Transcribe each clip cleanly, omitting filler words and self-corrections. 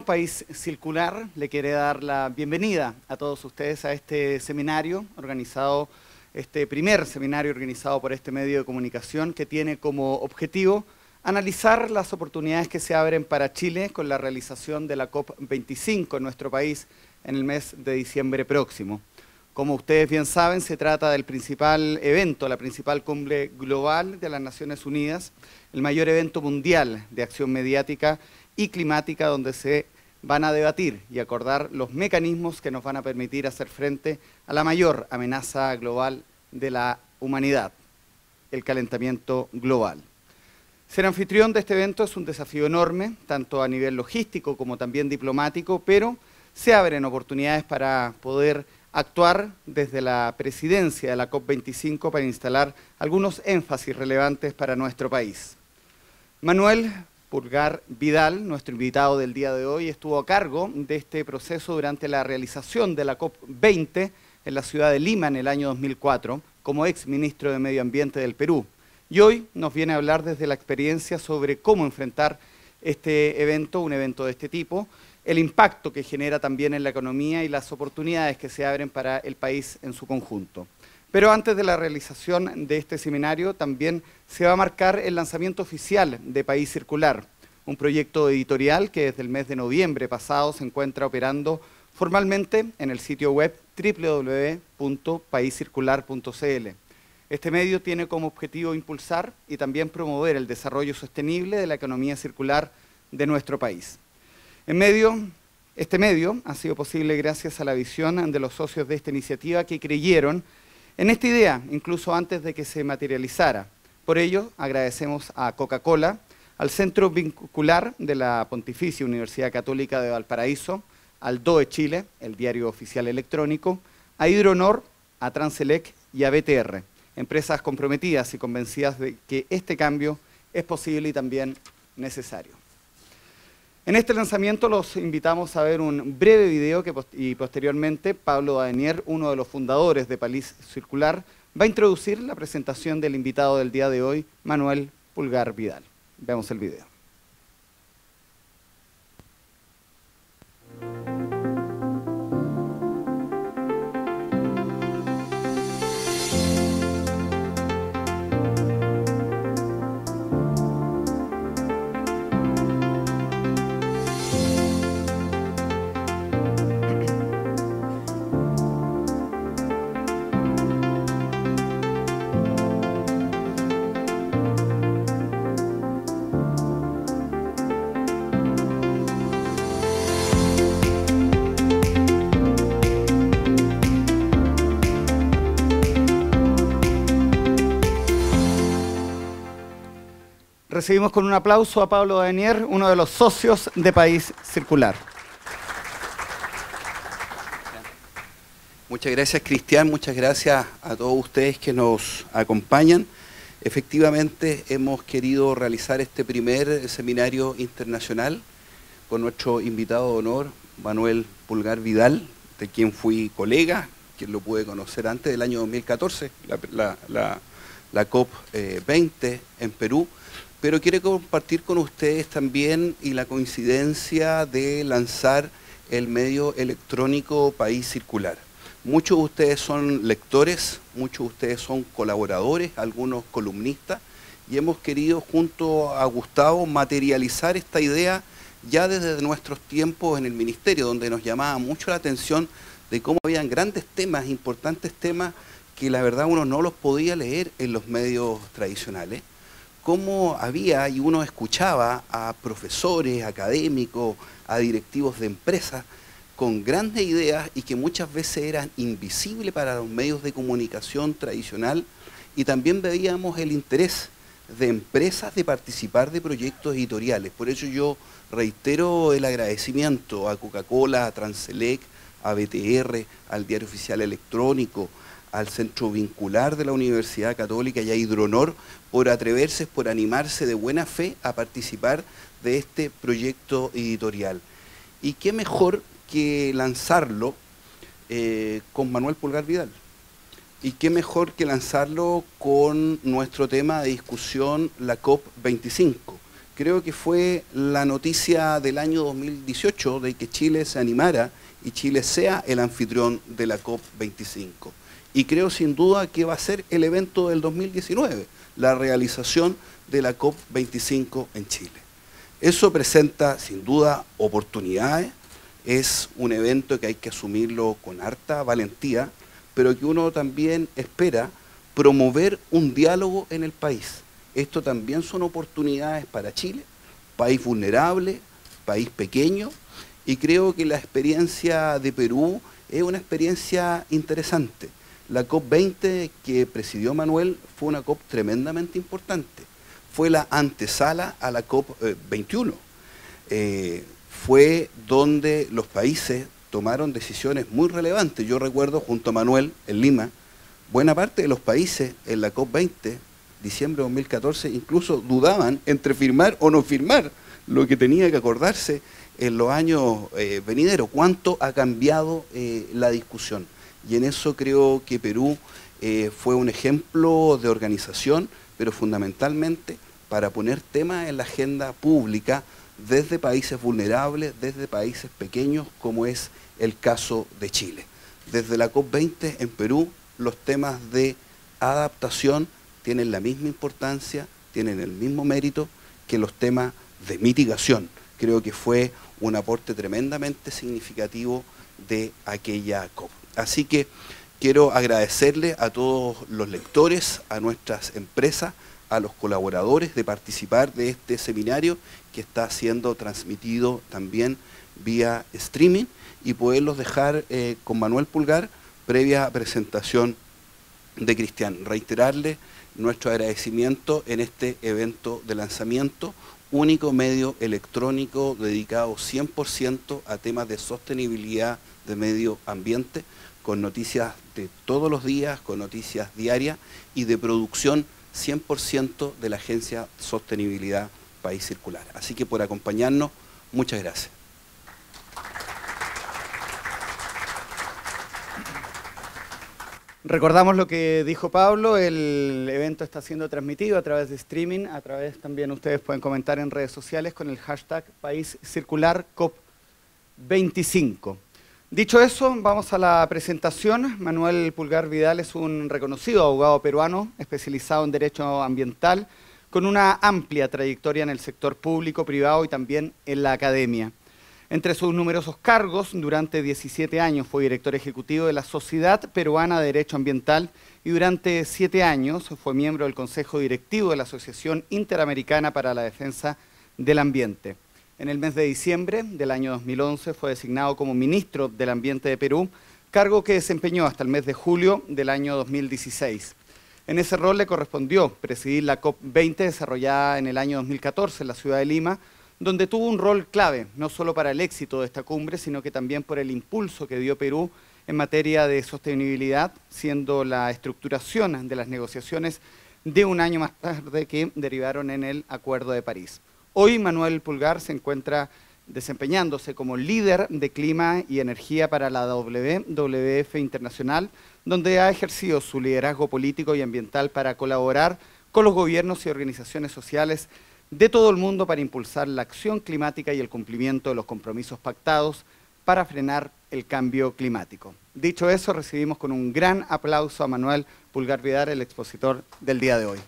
País Circular le quiere dar la bienvenida a todos ustedes a este seminario organizado, este primer seminario organizado por este medio de comunicación que tiene como objetivo analizar las oportunidades que se abren para Chile con la realización de la COP25 en nuestro país en el mes de diciembre próximo. Como ustedes bien saben, se trata del principal evento, la principal cumbre global de las Naciones Unidas, el mayor evento mundial de acción mediática y climática donde se van a debatir y acordar los mecanismos que nos van a permitir hacer frente a la mayor amenaza global de la humanidad, el calentamiento global. Ser anfitrión de este evento es un desafío enorme, tanto a nivel logístico como también diplomático, pero se abren oportunidades para poder actuar desde la presidencia de la COP25 para instalar algunos énfasis relevantes para nuestro país. Manuel Pulgar Vidal, nuestro invitado del día de hoy, estuvo a cargo de este proceso durante la realización de la COP20 en la ciudad de Lima en el año 2004, como ex ministro de Medio Ambiente del Perú. Y hoy nos viene a hablar desde la experiencia sobre cómo enfrentar este evento, un evento de este tipo, el impacto que genera también en la economía y las oportunidades que se abren para el país en su conjunto. Pero antes de la realización de este seminario también se va a marcar el lanzamiento oficial de País Circular, un proyecto editorial que desde el mes de noviembre pasado se encuentra operando formalmente en el sitio web www.paiscircular.cl. Este medio tiene como objetivo impulsar y también promover el desarrollo sostenible de la economía circular de nuestro país. Este medio ha sido posible gracias a la visión de los socios de esta iniciativa que creyeron en esta idea, incluso antes de que se materializara. Por ello, agradecemos a Coca-Cola, al Centro Vincular de la Pontificia Universidad Católica de Valparaíso, al DOE Chile, el diario oficial electrónico, a Hidronor, a Transelec y a BTR, empresas comprometidas y convencidas de que este cambio es posible y también necesario. En este lanzamiento los invitamos a ver un breve video y posteriormente Pablo Badenier, uno de los fundadores de País Circular, va a introducir la presentación del invitado del día de hoy, Manuel Pulgar Vidal. Veamos el video. Recibimos con un aplauso a Pablo Badenier, uno de los socios de País Circular. Muchas gracias, Cristian. Muchas gracias a todos ustedes que nos acompañan. Efectivamente, hemos querido realizar este primer seminario internacional con nuestro invitado de honor, Manuel Pulgar Vidal, de quien fui colega, quien lo pude conocer antes del año 2014, la COP20 en Perú. Pero quiero compartir con ustedes también y la coincidencia de lanzar el medio electrónico País Circular. Muchos de ustedes son lectores, muchos de ustedes son colaboradores, algunos columnistas, y hemos querido junto a Gustavo materializar esta idea ya desde nuestros tiempos en el Ministerio, donde nos llamaba mucho la atención de cómo habían grandes temas, importantes temas, que la verdad uno no los podía leer en los medios tradicionales. Cómo había y uno escuchaba a profesores, académicos, a directivos de empresas con grandes ideas y que muchas veces eran invisibles para los medios de comunicación tradicional, y también veíamos el interés de empresas de participar de proyectos editoriales. Por eso yo reitero el agradecimiento a Coca-Cola, a Transelec, a BTR, al Diario Oficial Electrónico, al Centro Vincular de la Universidad Católica y a Hidronor por atreverse, por animarse de buena fe a participar de este proyecto editorial. Y qué mejor que lanzarlo con Manuel Pulgar Vidal. Y qué mejor que lanzarlo con nuestro tema de discusión, la COP25, creo que fue la noticia del año 2018 de que Chile se animara y Chile sea el anfitrión de la COP25. Y creo sin duda que va a ser el evento del 2019, la realización de la COP25 en Chile. Eso presenta sin duda oportunidades, es un evento que hay que asumirlo con harta valentía, pero que uno también espera promover un diálogo en el país. Esto también son oportunidades para Chile, país vulnerable, país pequeño, y creo que la experiencia de Perú es una experiencia interesante. La COP20 que presidió Manuel fue una COP tremendamente importante. Fue la antesala a la COP21. Fue donde los países tomaron decisiones muy relevantes. Yo recuerdo junto a Manuel en Lima, buena parte de los países en la COP20, diciembre de 2014, incluso dudaban entre firmar o no firmar lo que tenía que acordarse en los años venideros. ¿Cuánto ha cambiado la discusión? Y en eso creo que Perú fue un ejemplo de organización, pero fundamentalmente para poner temas en la agenda pública desde países vulnerables, desde países pequeños, como es el caso de Chile. Desde la COP20 en Perú, los temas de adaptación tienen la misma importancia, tienen el mismo mérito que los temas de mitigación. Creo que fue un aporte tremendamente significativo de aquella COP. Así que quiero agradecerle a todos los lectores, a nuestras empresas, a los colaboradores de participar de este seminario que está siendo transmitido también vía streaming y poderlos dejar con Manuel Pulgar previa presentación de Cristian. Reiterarle nuestro agradecimiento en este evento de lanzamiento, único medio electrónico dedicado 100% a temas de sostenibilidad de medio ambiente, con noticias de todos los días, con noticias diarias y de producción 100% de la Agencia Sostenibilidad País Circular. Así que por acompañarnos, muchas gracias. Recordamos lo que dijo Pablo, el evento está siendo transmitido a través de streaming, a través también ustedes pueden comentar en redes sociales con el hashtag País Circular COP25. Dicho eso, vamos a la presentación. Manuel Pulgar Vidal es un reconocido abogado peruano especializado en derecho ambiental con una amplia trayectoria en el sector público, privado y también en la academia. Entre sus numerosos cargos, durante 17 años fue director ejecutivo de la Sociedad Peruana de Derecho Ambiental y durante 7 años fue miembro del Consejo Directivo de la Asociación Interamericana para la Defensa del Ambiente. En el mes de diciembre del año 2011 fue designado como ministro del Ambiente de Perú, cargo que desempeñó hasta el mes de julio del año 2016. En ese rol le correspondió presidir la COP20 desarrollada en el año 2014 en la ciudad de Lima, donde tuvo un rol clave, no solo para el éxito de esta cumbre, sino que también por el impulso que dio Perú en materia de sostenibilidad, siendo la estructuración de las negociaciones de un año más tarde que derivaron en el Acuerdo de París. Hoy Manuel Pulgar se encuentra desempeñándose como líder de clima y energía para la WWF Internacional, donde ha ejercido su liderazgo político y ambiental para colaborar con los gobiernos y organizaciones sociales de todo el mundo para impulsar la acción climática y el cumplimiento de los compromisos pactados para frenar el cambio climático. Dicho eso, recibimos con un gran aplauso a Manuel Pulgar Vidal, el expositor del día de hoy.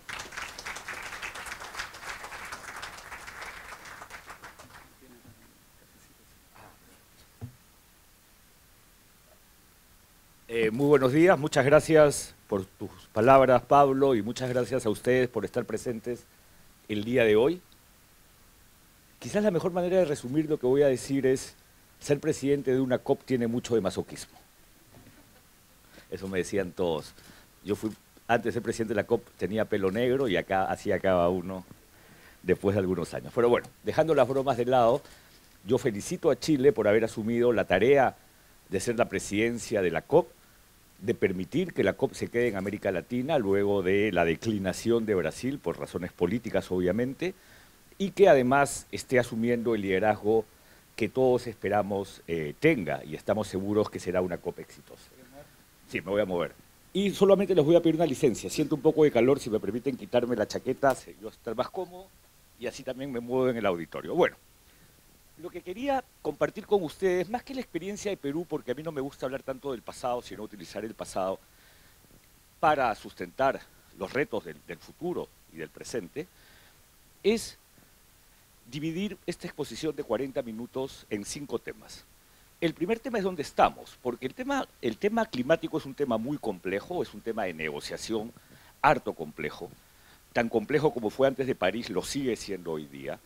Muy buenos días, muchas gracias por tus palabras, Pablo, y muchas gracias a ustedes por estar presentes el día de hoy. Quizás la mejor manera de resumir lo que voy a decir es, ser presidente de una COP tiene mucho de masoquismo. Eso me decían todos. Yo fui, antes de ser presidente de la COP, tenía pelo negro y acá así acaba uno después de algunos años. Pero bueno, dejando las bromas de lado, yo felicito a Chile por haber asumido la tarea de ser la presidencia de la COP, de permitir que la COP se quede en América Latina luego de la declinación de Brasil, por razones políticas obviamente, y que además esté asumiendo el liderazgo que todos esperamos tenga, y estamos seguros que será una COP exitosa. Sí, me voy a mover. Y solamente les voy a pedir una licencia. Siento un poco de calor, si me permiten quitarme la chaqueta, yo estar más cómodo y así también me muevo en el auditorio. Bueno, lo que quería compartir con ustedes, más que la experiencia de Perú, porque a mí no me gusta hablar tanto del pasado, sino utilizar el pasado para sustentar los retos del futuro y del presente, es dividir esta exposición de 40 minutos en 5 temas. El primer tema es dónde estamos, porque el tema climático es un tema muy complejo, es un tema de negociación harto complejo, tan complejo como fue antes de París, lo sigue siendo hoy día,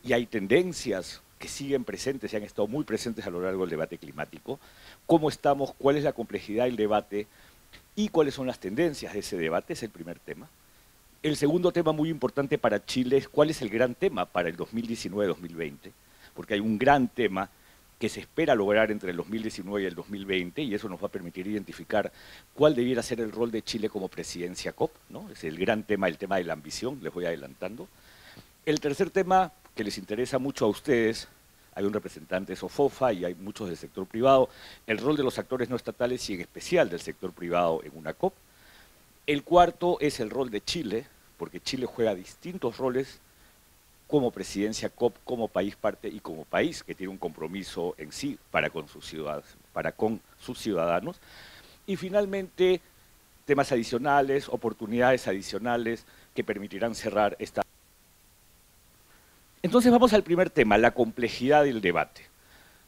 y hay tendencias que siguen presentes y han estado muy presentes a lo largo del debate climático. ¿Cómo estamos? ¿Cuál es la complejidad del debate? ¿Y cuáles son las tendencias de ese debate? Es el primer tema. El segundo tema muy importante para Chile es cuál es el gran tema para el 2019-2020, porque hay un gran tema que se espera lograr entre el 2019 y el 2020, y eso nos va a permitir identificar cuál debiera ser el rol de Chile como presidencia COP, ¿no? Es el gran tema, el tema de la ambición, les voy adelantando. El tercer tema que les interesa mucho a ustedes, hay un representante de SOFOFA y hay muchos del sector privado, el rol de los actores no estatales y en especial del sector privado en una COP. El cuarto es el rol de Chile, porque Chile juega distintos roles como presidencia COP, como país parte y como país que tiene un compromiso en sí para con sus ciudadanos. Y finalmente, temas adicionales, oportunidades adicionales que permitirán cerrar esta. Entonces vamos al primer tema, la complejidad del debate.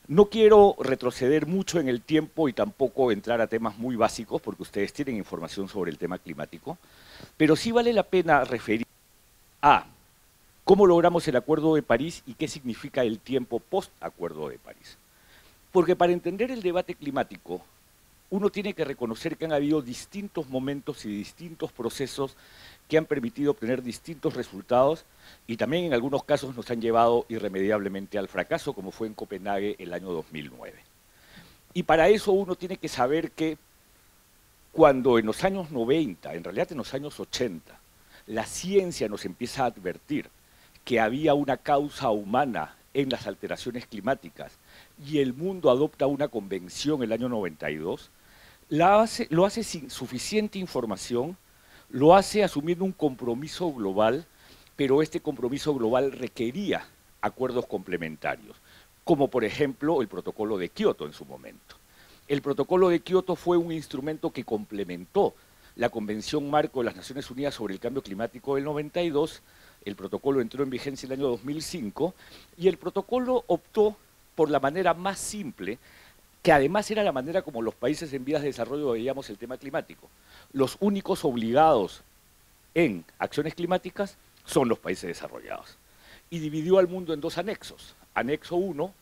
No quiero retroceder mucho en el tiempo y tampoco entrar a temas muy básicos, porque ustedes tienen información sobre el tema climático, pero sí vale la pena referir a cómo logramos el Acuerdo de París y qué significa el tiempo post-Acuerdo de París. Porque para entender el debate climático, uno tiene que reconocer que han habido distintos momentos y distintos procesos que han permitido obtener distintos resultados y también en algunos casos nos han llevado irremediablemente al fracaso, como fue en Copenhague el año 2009. Y para eso uno tiene que saber que cuando en los años 90, en realidad en los años 80, la ciencia nos empieza a advertir que había una causa humana en las alteraciones climáticas y el mundo adopta una convención el año 92, lo hace sin suficiente información, lo hace asumiendo un compromiso global, pero este compromiso global requería acuerdos complementarios, como por ejemplo el protocolo de Kioto en su momento. El protocolo de Kioto fue un instrumento que complementó la Convención Marco de las Naciones Unidas sobre el Cambio Climático del 92. El protocolo entró en vigencia el año 2005 y el protocolo optó por la manera más simple, que además era la manera como los países en vías de desarrollo veíamos el tema climático. Los únicos obligados en acciones climáticas son los países desarrollados. Y dividió al mundo en 2 anexos, anexo 1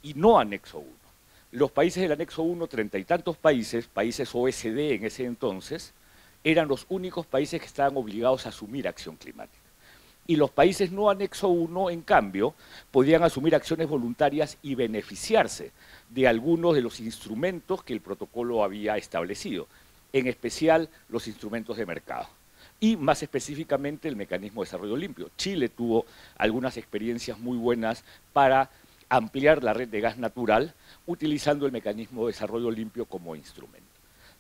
y no anexo 1. Los países del anexo 1, 30 y tantos países, países OSD en ese entonces, eran los únicos países que estaban obligados a asumir acción climática. Y los países no anexo 1, en cambio, podían asumir acciones voluntarias y beneficiarse de algunos de los instrumentos que el protocolo había establecido, en especial los instrumentos de mercado. Y más específicamente el mecanismo de desarrollo limpio. Chile tuvo algunas experiencias muy buenas para ampliar la red de gas natural utilizando el mecanismo de desarrollo limpio como instrumento.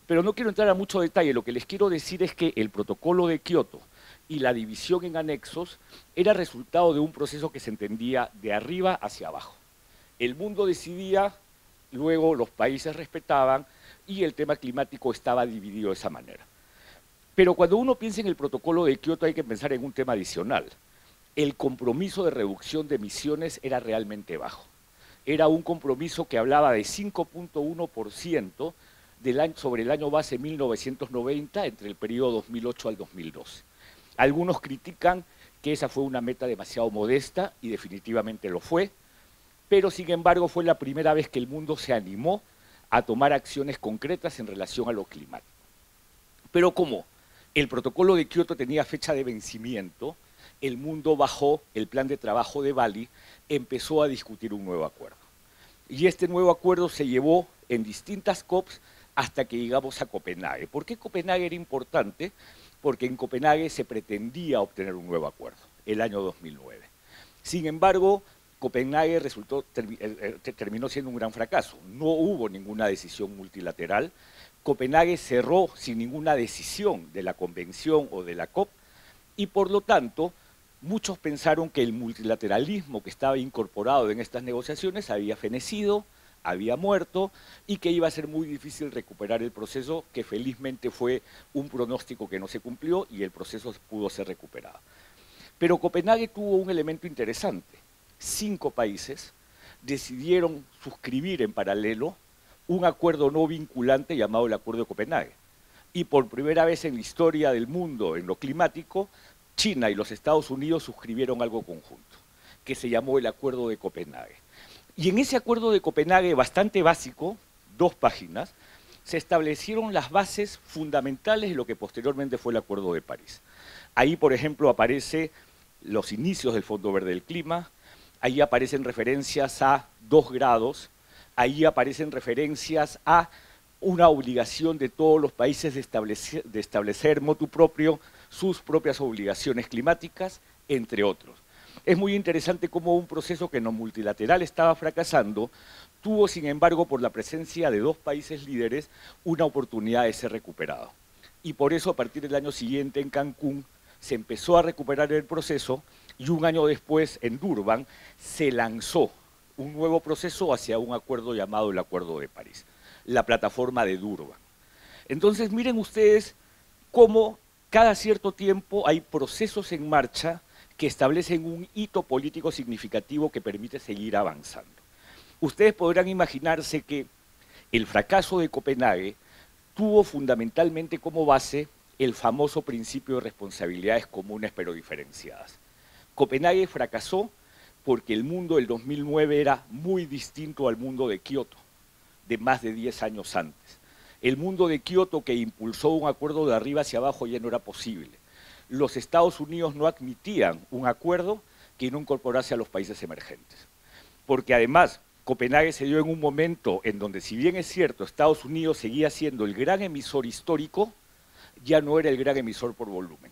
Pero no quiero entrar a mucho detalle, lo que les quiero decir es que el protocolo de Kioto y la división en anexos era resultado de un proceso que se entendía de arriba hacia abajo. El mundo decidía, luego los países respetaban y el tema climático estaba dividido de esa manera. Pero cuando uno piensa en el protocolo de Kioto hay que pensar en un tema adicional. El compromiso de reducción de emisiones era realmente bajo. Era un compromiso que hablaba de 5.1% sobre el año base 1990 entre el periodo 2008 al 2012. Algunos critican que esa fue una meta demasiado modesta y definitivamente lo fue, pero sin embargo fue la primera vez que el mundo se animó a tomar acciones concretas en relación a lo climático. Pero como el protocolo de Kioto tenía fecha de vencimiento, el mundo bajó el plan de trabajo de Bali, empezó a discutir un nuevo acuerdo. Y este nuevo acuerdo se llevó en distintas COPs hasta que llegamos a Copenhague. ¿Por qué Copenhague era importante? Porque en Copenhague se pretendía obtener un nuevo acuerdo, el año 2009. Sin embargo, Copenhague terminó siendo un gran fracaso. No hubo ninguna decisión multilateral. Copenhague cerró sin ninguna decisión de la convención o de la COP y por lo tanto muchos pensaron que el multilateralismo que estaba incorporado en estas negociaciones había fenecido, había muerto y que iba a ser muy difícil recuperar el proceso, que felizmente fue un pronóstico que no se cumplió y el proceso pudo ser recuperado. Pero Copenhague tuvo un elemento interesante. 5 países decidieron suscribir en paralelo un acuerdo no vinculante llamado el Acuerdo de Copenhague. Y por primera vez en la historia del mundo en lo climático, China y los Estados Unidos suscribieron algo conjunto, que se llamó el Acuerdo de Copenhague. Y en ese Acuerdo de Copenhague, bastante básico, 2 páginas, se establecieron las bases fundamentales de lo que posteriormente fue el Acuerdo de París. Ahí, por ejemplo, aparecen los inicios del Fondo Verde del Clima, ahí aparecen referencias a 2 grados, ahí aparecen referencias a una obligación de todos los países de establecer motu propio sus propias obligaciones climáticas, entre otros. Es muy interesante cómo un proceso que no multilateral estaba fracasando, tuvo, sin embargo, por la presencia de 2 países líderes, una oportunidad de ser recuperado. Y por eso, a partir del año siguiente, en Cancún, se empezó a recuperar el proceso y un año después, en Durban, se lanzó un nuevo proceso hacia un acuerdo llamado el Acuerdo de París, la plataforma de Durban. Entonces, miren ustedes cómo cada cierto tiempo hay procesos en marcha que establecen un hito político significativo que permite seguir avanzando. Ustedes podrán imaginarse que el fracaso de Copenhague tuvo fundamentalmente como base el famoso principio de responsabilidades comunes pero diferenciadas. Copenhague fracasó porque el mundo del 2009 era muy distinto al mundo de Kioto, de más de 10 años antes. El mundo de Kioto, que impulsó un acuerdo de arriba hacia abajo, ya no era posible. Los Estados Unidos no admitían un acuerdo que no incorporase a los países emergentes. Porque además, Copenhague se dio en un momento en donde, si bien es cierto, Estados Unidos seguía siendo el gran emisor histórico, ya no era el gran emisor por volumen.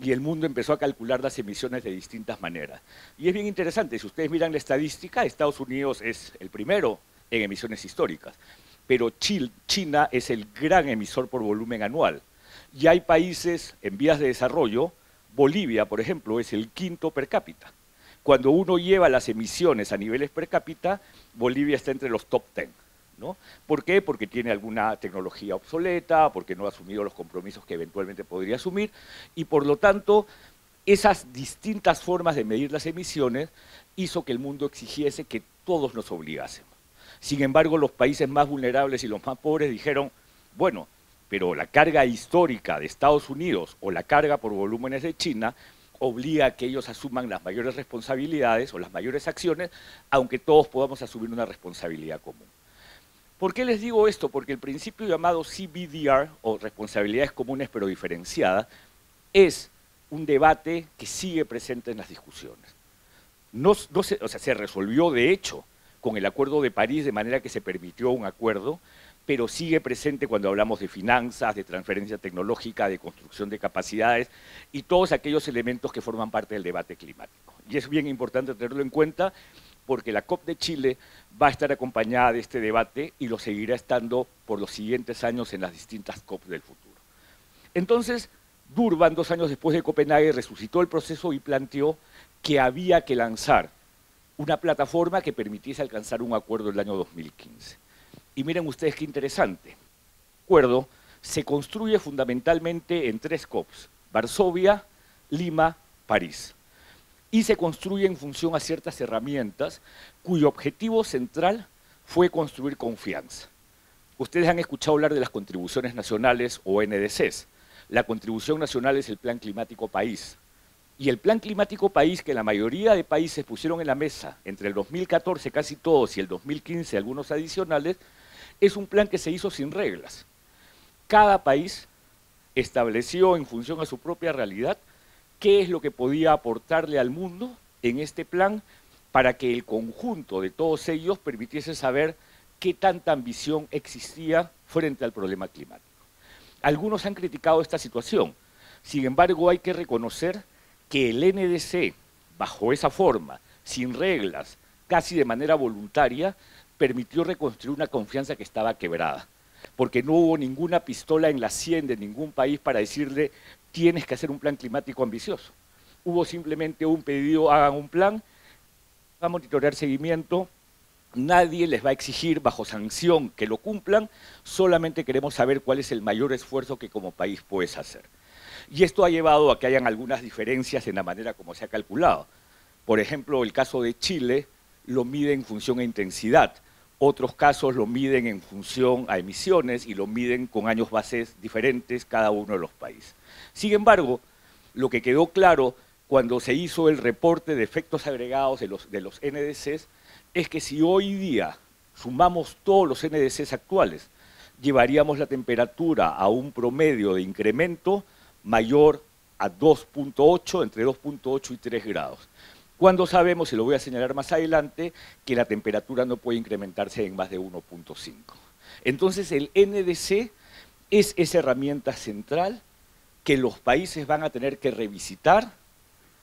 Y el mundo empezó a calcular las emisiones de distintas maneras. Y es bien interesante, si ustedes miran la estadística, Estados Unidos es el primero en emisiones históricas, pero China es el gran emisor por volumen anual. Y hay países en vías de desarrollo, Bolivia, por ejemplo, es el 5º per cápita. Cuando uno lleva las emisiones a niveles per cápita, Bolivia está entre los top 10. ¿No? ¿Por qué? Porque tiene alguna tecnología obsoleta, porque no ha asumido los compromisos que eventualmente podría asumir, y por lo tanto, esas distintas formas de medir las emisiones hizo que el mundo exigiese que todos nos obligásemos. Sin embargo, los países más vulnerables y los más pobres dijeron, bueno, pero la carga histórica de Estados Unidos o la carga por volúmenes de China obliga a que ellos asuman las mayores responsabilidades o las mayores acciones, aunque todos podamos asumir una responsabilidad común. ¿Por qué les digo esto? Porque el principio llamado CBDR, o responsabilidades comunes pero diferenciadas, es un debate que sigue presente en las discusiones. Se resolvió de hecho con el Acuerdo de París de manera que se permitió un acuerdo, pero sigue presente cuando hablamos de finanzas, de transferencia tecnológica, de construcción de capacidades y todos aquellos elementos que forman parte del debate climático. Y es bien importante tenerlo en cuenta porque la COP de Chile va a estar acompañada de este debate y lo seguirá estando por los siguientes años en las distintas COP del futuro. Entonces, Durban, 2 años después de Copenhague, resucitó el proceso y planteó que había que lanzar una plataforma que permitiese alcanzar un acuerdo en el año 2015. Y miren ustedes qué interesante. El acuerdo se construye fundamentalmente en 3 COPs, Varsovia, Lima, París. Y se construye en función a ciertas herramientas cuyo objetivo central fue construir confianza. Ustedes han escuchado hablar de las contribuciones nacionales o NDCs. La contribución nacional es el Plan Climático País. Y el Plan Climático País, que la mayoría de países pusieron en la mesa entre el 2014 casi todos y el 2015 algunos adicionales, es un plan que se hizo sin reglas. Cada país estableció en función a su propia realidad qué es lo que podía aportarle al mundo en este plan para que el conjunto de todos ellos permitiese saber qué tanta ambición existía frente al problema climático. Algunos han criticado esta situación, sin embargo hay que reconocer que el NDC, bajo esa forma, sin reglas, casi de manera voluntaria, permitió reconstruir una confianza que estaba quebrada, porque no hubo ninguna pistola en la sien de ningún país para decirle tienes que hacer un plan climático ambicioso. hubo simplemente un pedido, hagan un plan, va a monitorear seguimiento, nadie les va a exigir bajo sanción que lo cumplan, solamente queremos saber cuál es el mayor esfuerzo que como país puedes hacer. Y esto ha llevado a que hayan algunas diferencias en la manera como se ha calculado. Por ejemplo, el caso de Chile lo mide en función a intensidad, otros casos lo miden en función a emisiones y lo miden con años bases diferentes cada uno de los países. Sin embargo, lo que quedó claro cuando se hizo el reporte de efectos agregados de los NDCs es que si hoy día sumamos todos los NDCs actuales, llevaríamos la temperatura a un promedio de incremento mayor a 2.8, entre 2.8 y 3 grados. Cuando sabemos, y lo voy a señalar más adelante, que la temperatura no puede incrementarse en más de 1.5. Entonces el NDC es esa herramienta central que los países van a tener que revisitar,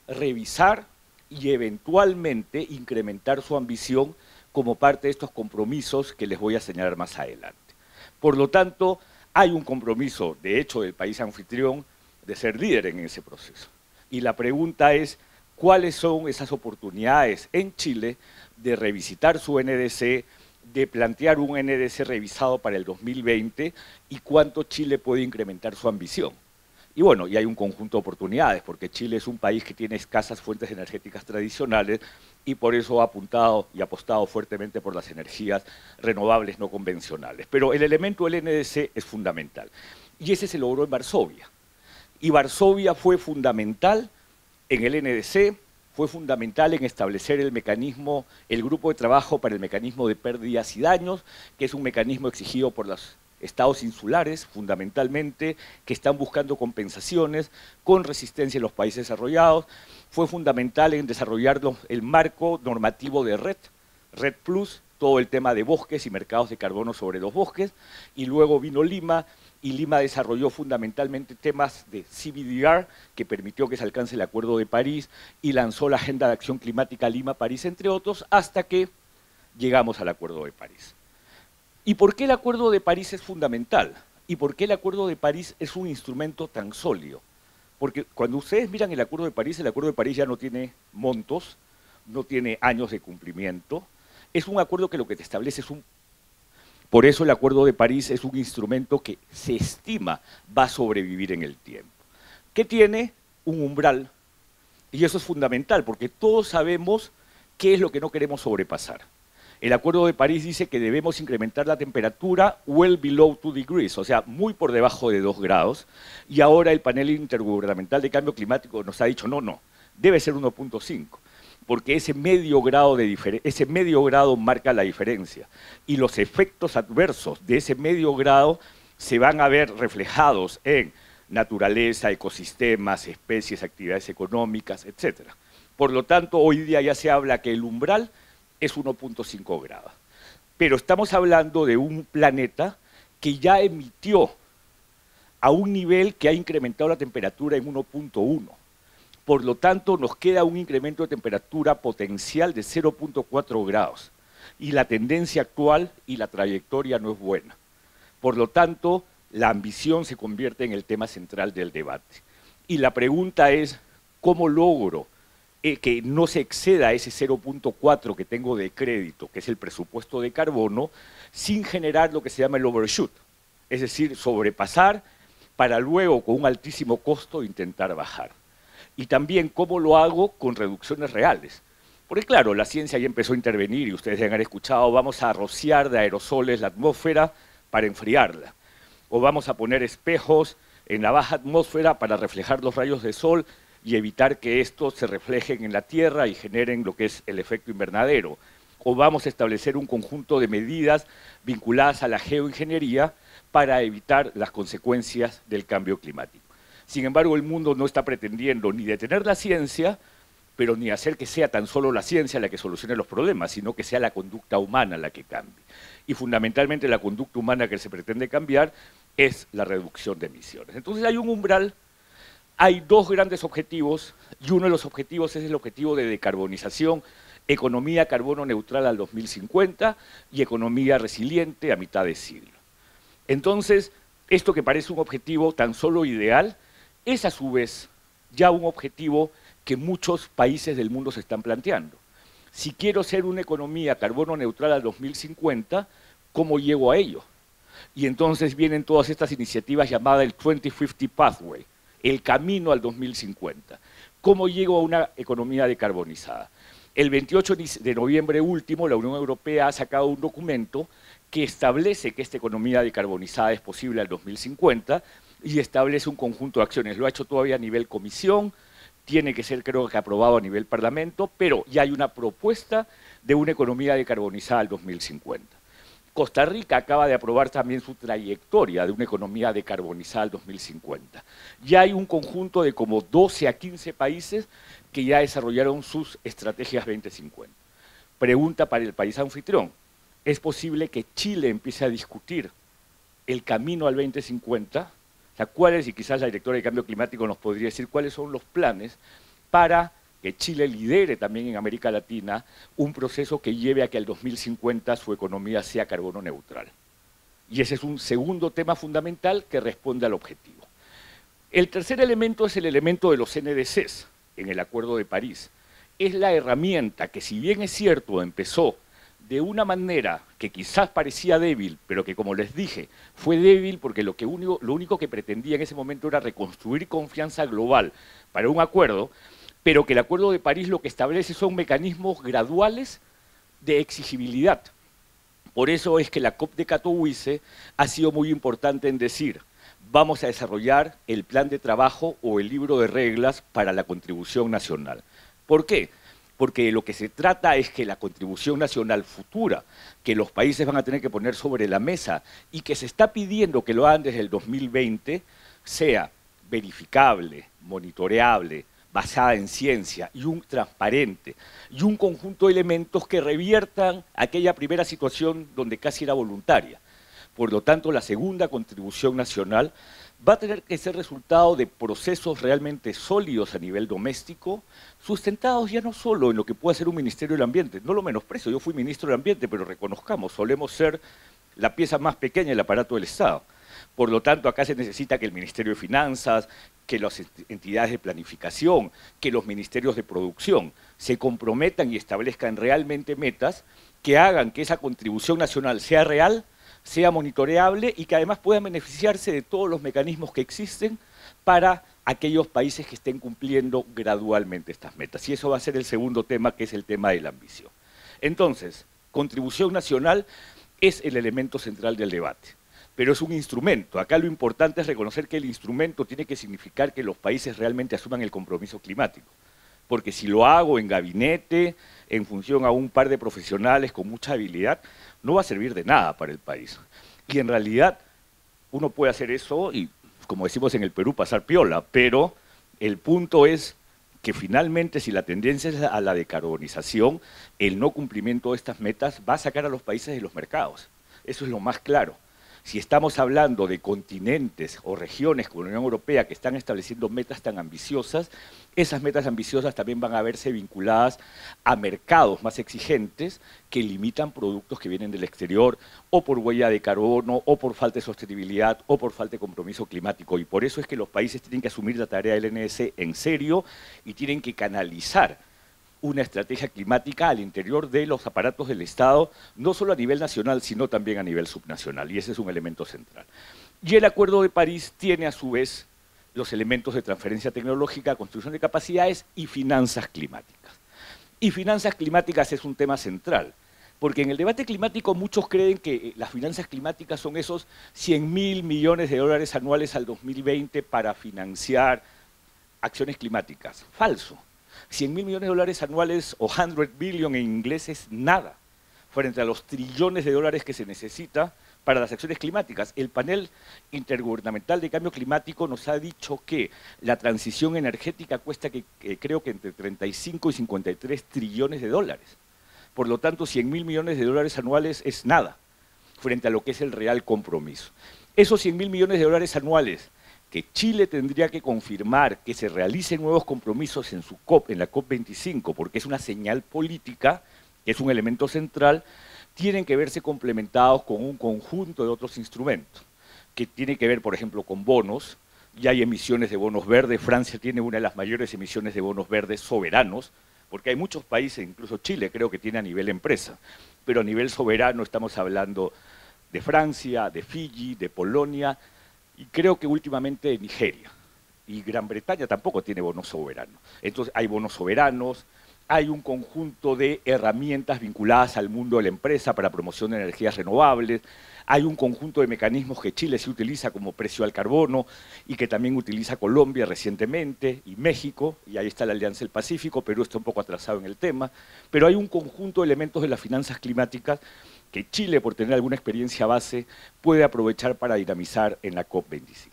revisar y eventualmente incrementar su ambición como parte de estos compromisos que les voy a señalar más adelante. Por lo tanto, hay un compromiso, de hecho, del país anfitrión de ser líder en ese proceso. Y la pregunta es, ¿cuáles son esas oportunidades en Chile de revisitar su NDC, de plantear un NDC revisado para el 2020 y cuánto Chile puede incrementar su ambición? Y bueno, y hay un conjunto de oportunidades, porque Chile es un país que tiene escasas fuentes energéticas tradicionales y por eso ha apuntado y apostado fuertemente por las energías renovables no convencionales. Pero el elemento del NDC es fundamental, y ese se logró en Varsovia. Y Varsovia fue fundamental en el NDC, fue fundamental en establecer el mecanismo, el grupo de trabajo para el mecanismo de pérdidas y daños, que es un mecanismo exigido por los estados insulares, fundamentalmente, que están buscando compensaciones con resistencia en los países desarrollados. Fue fundamental en desarrollar el marco normativo de RED Plus, todo el tema de bosques y mercados de carbono sobre los bosques, y luego vino Lima, y Lima desarrolló fundamentalmente temas de CBDR, que permitió que se alcance el Acuerdo de París, y lanzó la Agenda de Acción Climática Lima-París, entre otros, hasta que llegamos al Acuerdo de París. ¿Y por qué el Acuerdo de París es fundamental? ¿Y por qué el Acuerdo de París es un instrumento tan sólido? Porque cuando ustedes miran el Acuerdo de París ya no tiene montos, no tiene años de cumplimiento, es un acuerdo que lo que te establece es un... Por eso el Acuerdo de París es un instrumento que se estima va a sobrevivir en el tiempo. Que tiene un umbral, y eso es fundamental, porque todos sabemos qué es lo que no queremos sobrepasar. El Acuerdo de París dice que debemos incrementar la temperatura well below 2 degrees, o sea, muy por debajo de 2 grados, y ahora el panel intergubernamental de cambio climático nos ha dicho, no, debe ser 1.5, porque ese medio grado marca la diferencia, y los efectos adversos de ese medio grado se van a ver reflejados en naturaleza, ecosistemas, especies, actividades económicas, etc. Por lo tanto, hoy día ya se habla que el umbral es 1.5 grados. Pero estamos hablando de un planeta que ya emitió a un nivel que ha incrementado la temperatura en 1.1. Por lo tanto, nos queda un incremento de temperatura potencial de 0.4 grados. Y la tendencia actual y la trayectoria no es buena. Por lo tanto, la ambición se convierte en el tema central del debate. Y la pregunta es, ¿cómo logro que no se exceda ese 0.4 que tengo de crédito, que es el presupuesto de carbono, sin generar lo que se llama el overshoot? Es decir, sobrepasar para luego, con un altísimo costo, intentar bajar. Y también, ¿cómo lo hago con reducciones reales? Porque claro, la ciencia ya empezó a intervenir, y ustedes ya han escuchado, vamos a rociar de aerosoles la atmósfera para enfriarla. O vamos a poner espejos en la baja atmósfera para reflejar los rayos de sol y evitar que estos se reflejen en la Tierra y generen lo que es el efecto invernadero. O vamos a establecer un conjunto de medidas vinculadas a la geoingeniería para evitar las consecuencias del cambio climático. Sin embargo, el mundo no está pretendiendo ni detener la ciencia, pero ni hacer que sea tan solo la ciencia la que solucione los problemas, sino que sea la conducta humana la que cambie. Y fundamentalmente la conducta humana que se pretende cambiar es la reducción de emisiones. Entonces hay un umbral. Hay dos grandes objetivos, y uno de los objetivos es el objetivo de decarbonización, economía carbono neutral al 2050 y economía resiliente a mitad de siglo. Entonces, esto que parece un objetivo tan solo ideal, es a su vez ya un objetivo que muchos países del mundo se están planteando. Si quiero ser una economía carbono neutral al 2050, ¿cómo llego a ello? Y entonces vienen todas estas iniciativas llamadas el 2050 Pathway, el camino al 2050. ¿Cómo llego a una economía decarbonizada? El 28 de noviembre último, la Unión Europea ha sacado un documento que establece que esta economía decarbonizada es posible al 2050 y establece un conjunto de acciones. Lo ha hecho todavía a nivel comisión, tiene que ser, creo que, aprobado a nivel parlamento, pero ya hay una propuesta de una economía decarbonizada al 2050. Costa Rica acaba de aprobar también su trayectoria de una economía decarbonizada al 2050. Ya hay un conjunto de como 12 a 15 países que ya desarrollaron sus estrategias 2050. Pregunta para el país anfitrión: ¿es posible que Chile empiece a discutir el camino al 2050? O sea, ¿cuáles, y quizás la directora de Cambio Climático nos podría decir cuáles son los planes para que Chile lidere también en América Latina un proceso que lleve a que al 2050 su economía sea carbono neutral? Y ese es un segundo tema fundamental que responde al objetivo. El tercer elemento es el elemento de los NDCs en el Acuerdo de París. Es la herramienta que, si bien es cierto, empezó de una manera que quizás parecía débil, pero que, como les dije, fue débil porque lo único que pretendía en ese momento era reconstruir confianza global para un acuerdo, pero que el Acuerdo de París lo que establece son mecanismos graduales de exigibilidad. Por eso es que la COP de Katowice ha sido muy importante en decir: vamos a desarrollar el plan de trabajo o el libro de reglas para la contribución nacional. ¿Por qué? Porque de lo que se trata es que la contribución nacional futura, que los países van a tener que poner sobre la mesa y que se está pidiendo que lo hagan desde el 2020, sea verificable, monitoreable, basada en ciencia y transparente, y un conjunto de elementos que reviertan aquella primera situación donde casi era voluntaria. Por lo tanto, la segunda contribución nacional va a tener que ser resultado de procesos realmente sólidos a nivel doméstico, sustentados ya no solo en lo que puede ser un Ministerio del Ambiente. No lo menosprecio, yo fui ministro del Ambiente, pero reconozcamos, solemos ser la pieza más pequeña del aparato del Estado. Por lo tanto, acá se necesita que el Ministerio de Finanzas, que las entidades de planificación, que los ministerios de producción se comprometan y establezcan realmente metas que hagan que esa contribución nacional sea real, sea monitoreable y que además pueda beneficiarse de todos los mecanismos que existen para aquellos países que estén cumpliendo gradualmente estas metas. Y eso va a ser el segundo tema, que es el tema de la ambición. Entonces, contribución nacional es el elemento central del debate, pero es un instrumento. Acá lo importante es reconocer que el instrumento tiene que significar que los países realmente asuman el compromiso climático. Porque si lo hago en gabinete, en función a un par de profesionales con mucha habilidad, no va a servir de nada para el país. Y en realidad uno puede hacer eso y, como decimos en el Perú, pasar piola, pero el punto es que finalmente, si la tendencia es a la decarbonización, el no cumplimiento de estas metas va a sacar a los países de los mercados. Eso es lo más claro. Si estamos hablando de continentes o regiones como la Unión Europea que están estableciendo metas tan ambiciosas, esas metas ambiciosas también van a verse vinculadas a mercados más exigentes que limitan productos que vienen del exterior, o por huella de carbono, o por falta de sostenibilidad, o por falta de compromiso climático. Y por eso es que los países tienen que asumir la tarea del NDC en serio y tienen que canalizar una estrategia climática al interior de los aparatos del Estado, no solo a nivel nacional, sino también a nivel subnacional, y ese es un elemento central. Y el Acuerdo de París tiene a su vez los elementos de transferencia tecnológica, construcción de capacidades y finanzas climáticas. Y finanzas climáticas es un tema central, porque en el debate climático muchos creen que las finanzas climáticas son esos 100.000 millones de dólares anuales al 2020 para financiar acciones climáticas. Falso. 100.000 millones de dólares anuales, o 100 billion en inglés, es nada frente a los trillones de dólares que se necesita para las acciones climáticas. El panel intergubernamental de cambio climático nos ha dicho que la transición energética cuesta creo que entre 35 y 53 trillones de dólares. Por lo tanto, 100.000 millones de dólares anuales es nada frente a lo que es el real compromiso. Esos 100.000 millones de dólares anuales que Chile tendría que confirmar que se realicen nuevos compromisos en su COP, en la COP25, porque es una señal política, que es un elemento central, tienen que verse complementados con un conjunto de otros instrumentos, que tienen que ver, por ejemplo, con bonos, ya hay emisiones de bonos verdes. Francia tiene una de las mayores emisiones de bonos verdes soberanos, porque hay muchos países, incluso Chile creo que tiene a nivel empresa, pero a nivel soberano estamos hablando de Francia, de Fiji, de Polonia, y creo que últimamente de Nigeria. Y Gran Bretaña tampoco tiene bonos soberanos. Entonces hay bonos soberanos, hay un conjunto de herramientas vinculadas al mundo de la empresa para promoción de energías renovables, hay un conjunto de mecanismos que Chile se utiliza como precio al carbono y que también utiliza Colombia recientemente y México, y ahí está la Alianza del Pacífico. Perú está un poco atrasado en el tema, pero hay un conjunto de elementos de las finanzas climáticas que Chile, por tener alguna experiencia base, puede aprovechar para dinamizar en la COP25.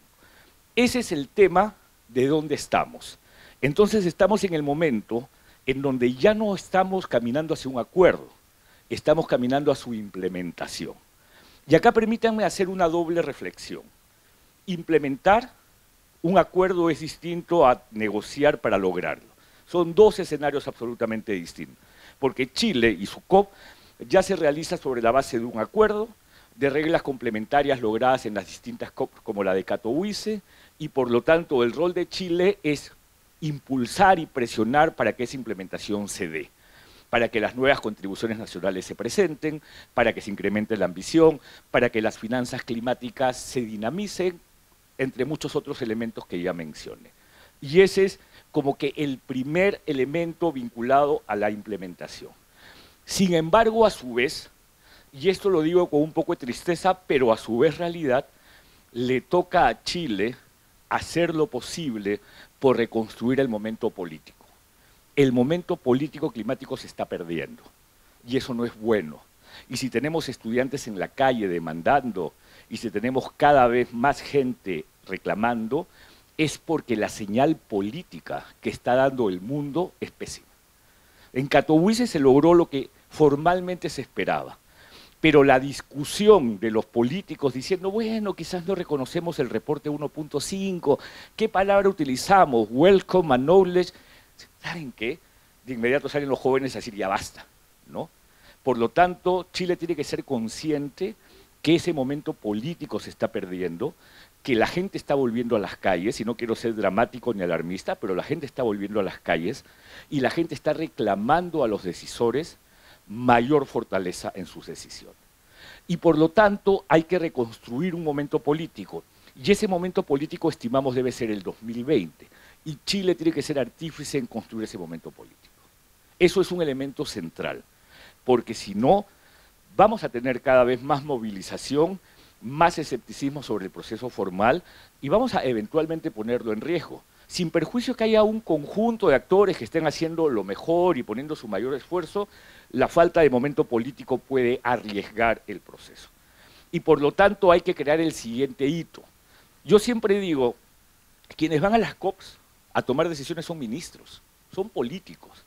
Ese es el tema de dónde estamos. Entonces estamos en el momento en donde ya no estamos caminando hacia un acuerdo, estamos caminando a su implementación. Y acá permítanme hacer una doble reflexión. Implementar un acuerdo es distinto a negociar para lograrlo. Son dos escenarios absolutamente distintos, porque Chile y su COP ya se realiza sobre la base de un acuerdo, de reglas complementarias logradas en las distintas COP como la de Katowice, y por lo tanto el rol de Chile es impulsar y presionar para que esa implementación se dé, para que las nuevas contribuciones nacionales se presenten, para que se incremente la ambición, para que las finanzas climáticas se dinamicen, entre muchos otros elementos que ya mencioné. Y ese es como que el primer elemento vinculado a la implementación. Sin embargo, a su vez, y esto lo digo con un poco de tristeza, pero a su vez realidad, le toca a Chile hacer lo posible por reconstruir el momento político. El momento político climático se está perdiendo y eso no es bueno. Y si tenemos estudiantes en la calle demandando y si tenemos cada vez más gente reclamando, es porque la señal política que está dando el mundo es pésima. En Katowice se logró lo que formalmente se esperaba, pero la discusión de los políticos diciendo, bueno, quizás no reconocemos el reporte 1.5, ¿qué palabra utilizamos? Welcome, acknowledge. ¿Saben qué? De inmediato salen los jóvenes a decir, ya basta, ¿no? Por lo tanto, Chile tiene que ser consciente que ese momento político se está perdiendo, que la gente está volviendo a las calles, y no quiero ser dramático ni alarmista, pero la gente está volviendo a las calles y la gente está reclamando a los decisores mayor fortaleza en sus decisiones. Y por lo tanto hay que reconstruir un momento político, y ese momento político estimamos debe ser el 2020, y Chile tiene que ser artífice en construir ese momento político. Eso es un elemento central, porque si no, vamos a tener cada vez más movilización, más escepticismo sobre el proceso formal, y vamos a eventualmente ponerlo en riesgo, sin perjuicio que haya un conjunto de actores que estén haciendo lo mejor y poniendo su mayor esfuerzo. La falta de momento político puede arriesgar el proceso. Y por lo tanto hay que crear el siguiente hito. Yo siempre digo, quienes van a las COPs a tomar decisiones son ministros, son políticos,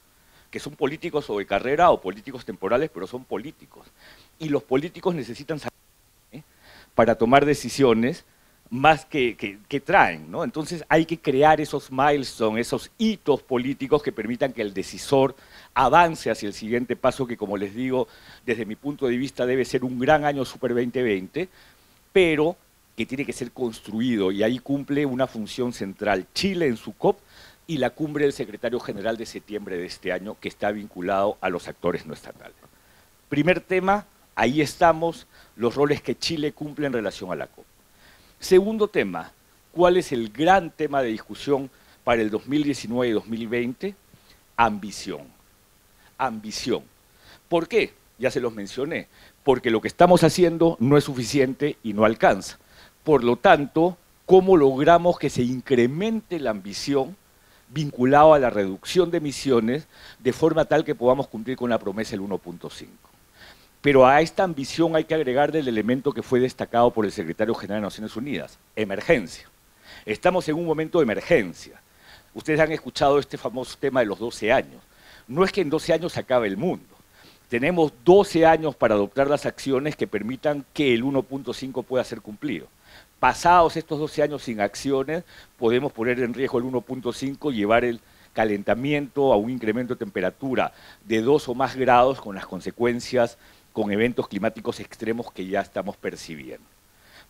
que son políticos o de carrera o políticos temporales, pero son políticos. Y los políticos necesitan saber para tomar decisiones más que traen, ¿no? Entonces hay que crear esos milestones, esos hitos políticos que permitan que el decisor avance hacia el siguiente paso que, como les digo, desde mi punto de vista debe ser un gran año Super 2020, pero que tiene que ser construido, y ahí cumple una función central Chile en su COP y la cumbre del secretario general de septiembre de este año, que está vinculado a los actores no estatales. Primer tema, ahí estamos, los roles que Chile cumple en relación a la COP. Segundo tema, ¿cuál es el gran tema de discusión para el 2019 y 2020? Ambición. Ambición. ¿Por qué? Ya se los mencioné. Porque lo que estamos haciendo no es suficiente y no alcanza. Por lo tanto, ¿cómo logramos que se incremente la ambición vinculada a la reducción de emisiones de forma tal que podamos cumplir con la promesa del 1.5? Pero a esta ambición hay que agregarle el elemento que fue destacado por el secretario general de Naciones Unidas, emergencia. Estamos en un momento de emergencia. Ustedes han escuchado este famoso tema de los 12 años. No es que en 12 años se acabe el mundo. Tenemos 12 años para adoptar las acciones que permitan que el 1.5 pueda ser cumplido. Pasados estos 12 años sin acciones, podemos poner en riesgo el 1.5 y llevar el calentamiento a un incremento de temperatura de 2 o más grados con las consecuencias con eventos climáticos extremos que ya estamos percibiendo.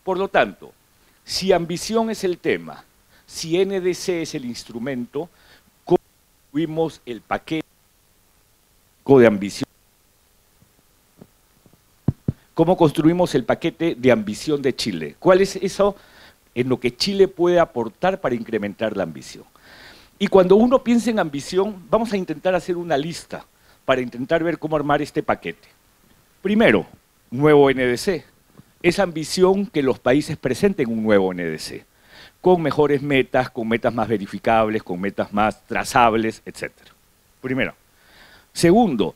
Por lo tanto, si ambición es el tema, Si NDC es el instrumento, ¿cómo construimos el paquete de ambición? ¿Cómo construimos el paquete de ambición de Chile? ¿Cuál es eso en lo que Chile puede aportar para incrementar la ambición? Y cuando uno piensa en ambición, vamos a intentar hacer una lista para intentar ver cómo armar este paquete. Primero, nuevo NDC. Es ambición que los países presenten un nuevo NDC, con mejores metas, con metas más verificables, con metas más trazables, etc. Primero. Segundo,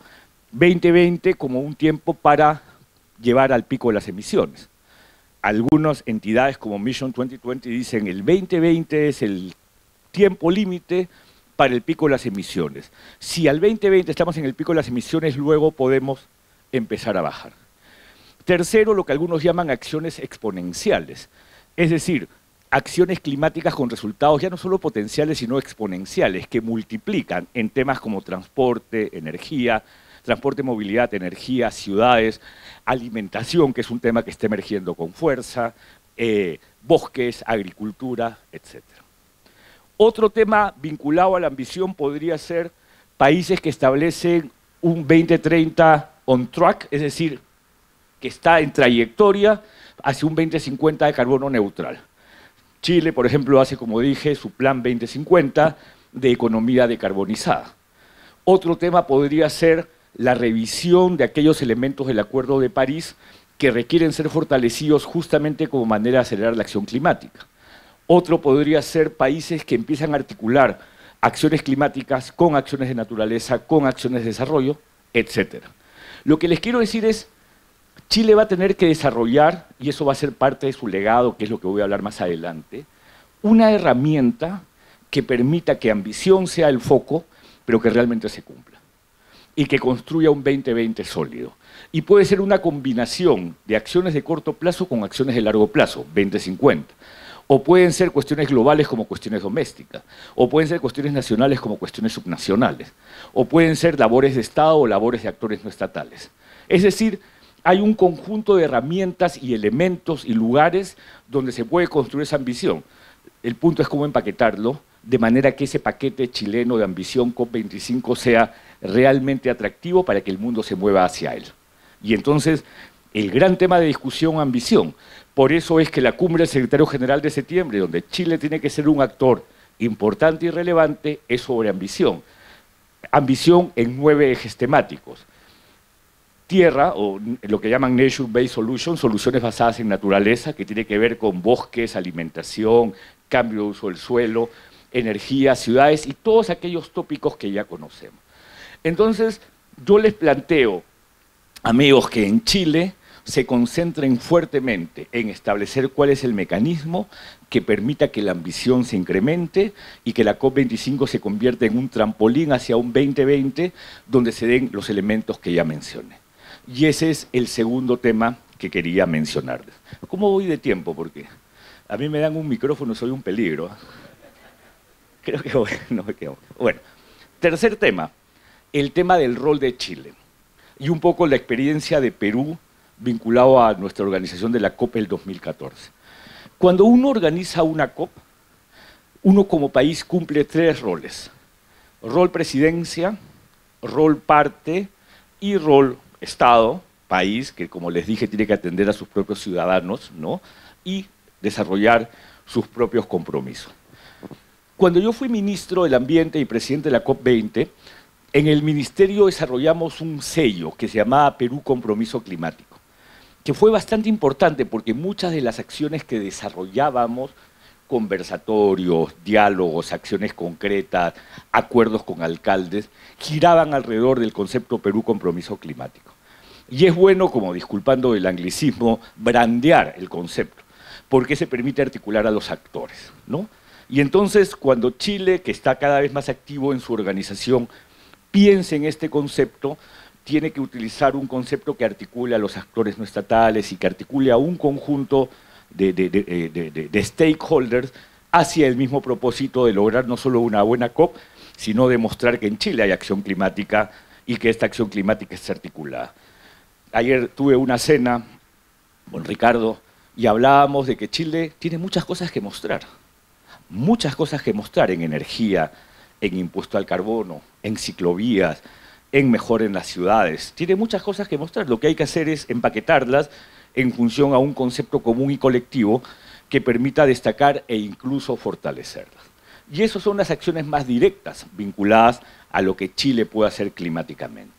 2020 como un tiempo para llevar al pico de las emisiones. Algunas entidades como Mission 2020 dicen el 2020 es el tiempo límite para el pico de las emisiones. Si al 2020 estamos en el pico de las emisiones, luego podemos empezar a bajar. Tercero, lo que algunos llaman acciones exponenciales, es decir, acciones climáticas con resultados ya no solo potenciales, sino exponenciales, que multiplican en temas como transporte, energía, transporte, movilidad, energía, ciudades, alimentación, que es un tema que está emergiendo con fuerza, bosques, agricultura, etc. Otro tema vinculado a la ambición podría ser países que establecen un 2030 on track, es decir, que está en trayectoria hacia un 2050 de carbono neutral. Chile, por ejemplo, hace, como dije, su plan 2050 de economía decarbonizada. Otro tema podría ser la revisión de aquellos elementos del Acuerdo de París que requieren ser fortalecidos justamente como manera de acelerar la acción climática. Otro podría ser países que empiezan a articular acciones climáticas con acciones de naturaleza, con acciones de desarrollo, etc. Lo que les quiero decir es, Chile va a tener que desarrollar, y eso va a ser parte de su legado, que es lo que voy a hablar más adelante, una herramienta que permita que ambición sea el foco, pero que realmente se cumpla, y que construya un 2020 sólido. Y puede ser una combinación de acciones de corto plazo con acciones de largo plazo, 2050. O pueden ser cuestiones globales como cuestiones domésticas, o pueden ser cuestiones nacionales como cuestiones subnacionales, o pueden ser labores de Estado o labores de actores no estatales. Es decir, hay un conjunto de herramientas y elementos y lugares donde se puede construir esa ambición. El punto es cómo empaquetarlo, de manera que ese paquete chileno de ambición COP25 sea realmente atractivo para que el mundo se mueva hacia él. Y entonces, el gran tema de discusión, ambición. Por eso es que la cumbre del secretario general de septiembre, donde Chile tiene que ser un actor importante y relevante, es sobre ambición. Ambición en 9 ejes temáticos. Tierra, o lo que llaman Nature-Based Solutions, soluciones basadas en naturaleza, que tiene que ver con bosques, alimentación, cambio de uso del suelo, energía, ciudades y todos aquellos tópicos que ya conocemos. Entonces, yo les planteo, amigos, que en Chile se concentren fuertemente en establecer cuál es el mecanismo que permita que la ambición se incremente y que la COP25 se convierta en un trampolín hacia un 2020 donde se den los elementos que ya mencioné. Y ese es el segundo tema que quería mencionarles. ¿Cómo voy de tiempo? Porque a mí me dan un micrófono, soy un peligro. Creo que no me quedo. Bueno, tercer tema, el tema del rol de Chile y un poco la experiencia de Perú vinculado a nuestra organización de la COP el 2014. Cuando uno organiza una COP, uno como país cumple 3 roles. Rol presidencia, rol parte y rol Estado, país, que como les dije tiene que atender a sus propios ciudadanos, ¿no? Y desarrollar sus propios compromisos. Cuando yo fui ministro del Ambiente y presidente de la COP20, en el ministerio desarrollamos un sello que se llamaba Perú Compromiso Climático, que fue bastante importante porque muchas de las acciones que desarrollábamos, conversatorios, diálogos, acciones concretas, acuerdos con alcaldes, giraban alrededor del concepto Perú Compromiso Climático. Y es bueno, como disculpando el anglicismo, brandear el concepto, porque se permite articular a los actores, ¿no? Y entonces, cuando Chile, que está cada vez más activo en su organización, piense en este concepto, tiene que utilizar un concepto que articule a los actores no estatales y que articule a un conjunto de stakeholders hacia el mismo propósito de lograr no solo una buena COP, sino demostrar que en Chile hay acción climática y que esta acción climática está articulada. Ayer tuve una cena con Ricardo y hablábamos de que Chile tiene muchas cosas que mostrar. muchas cosas que mostrar en energía, en impuesto al carbono, en ciclovías, en mejora en las ciudades. Tiene muchas cosas que mostrar. Lo que hay que hacer es empaquetarlas en función a un concepto común y colectivo que permita destacar e incluso fortalecerlas. Y esas son las acciones más directas vinculadas a lo que Chile puede hacer climáticamente.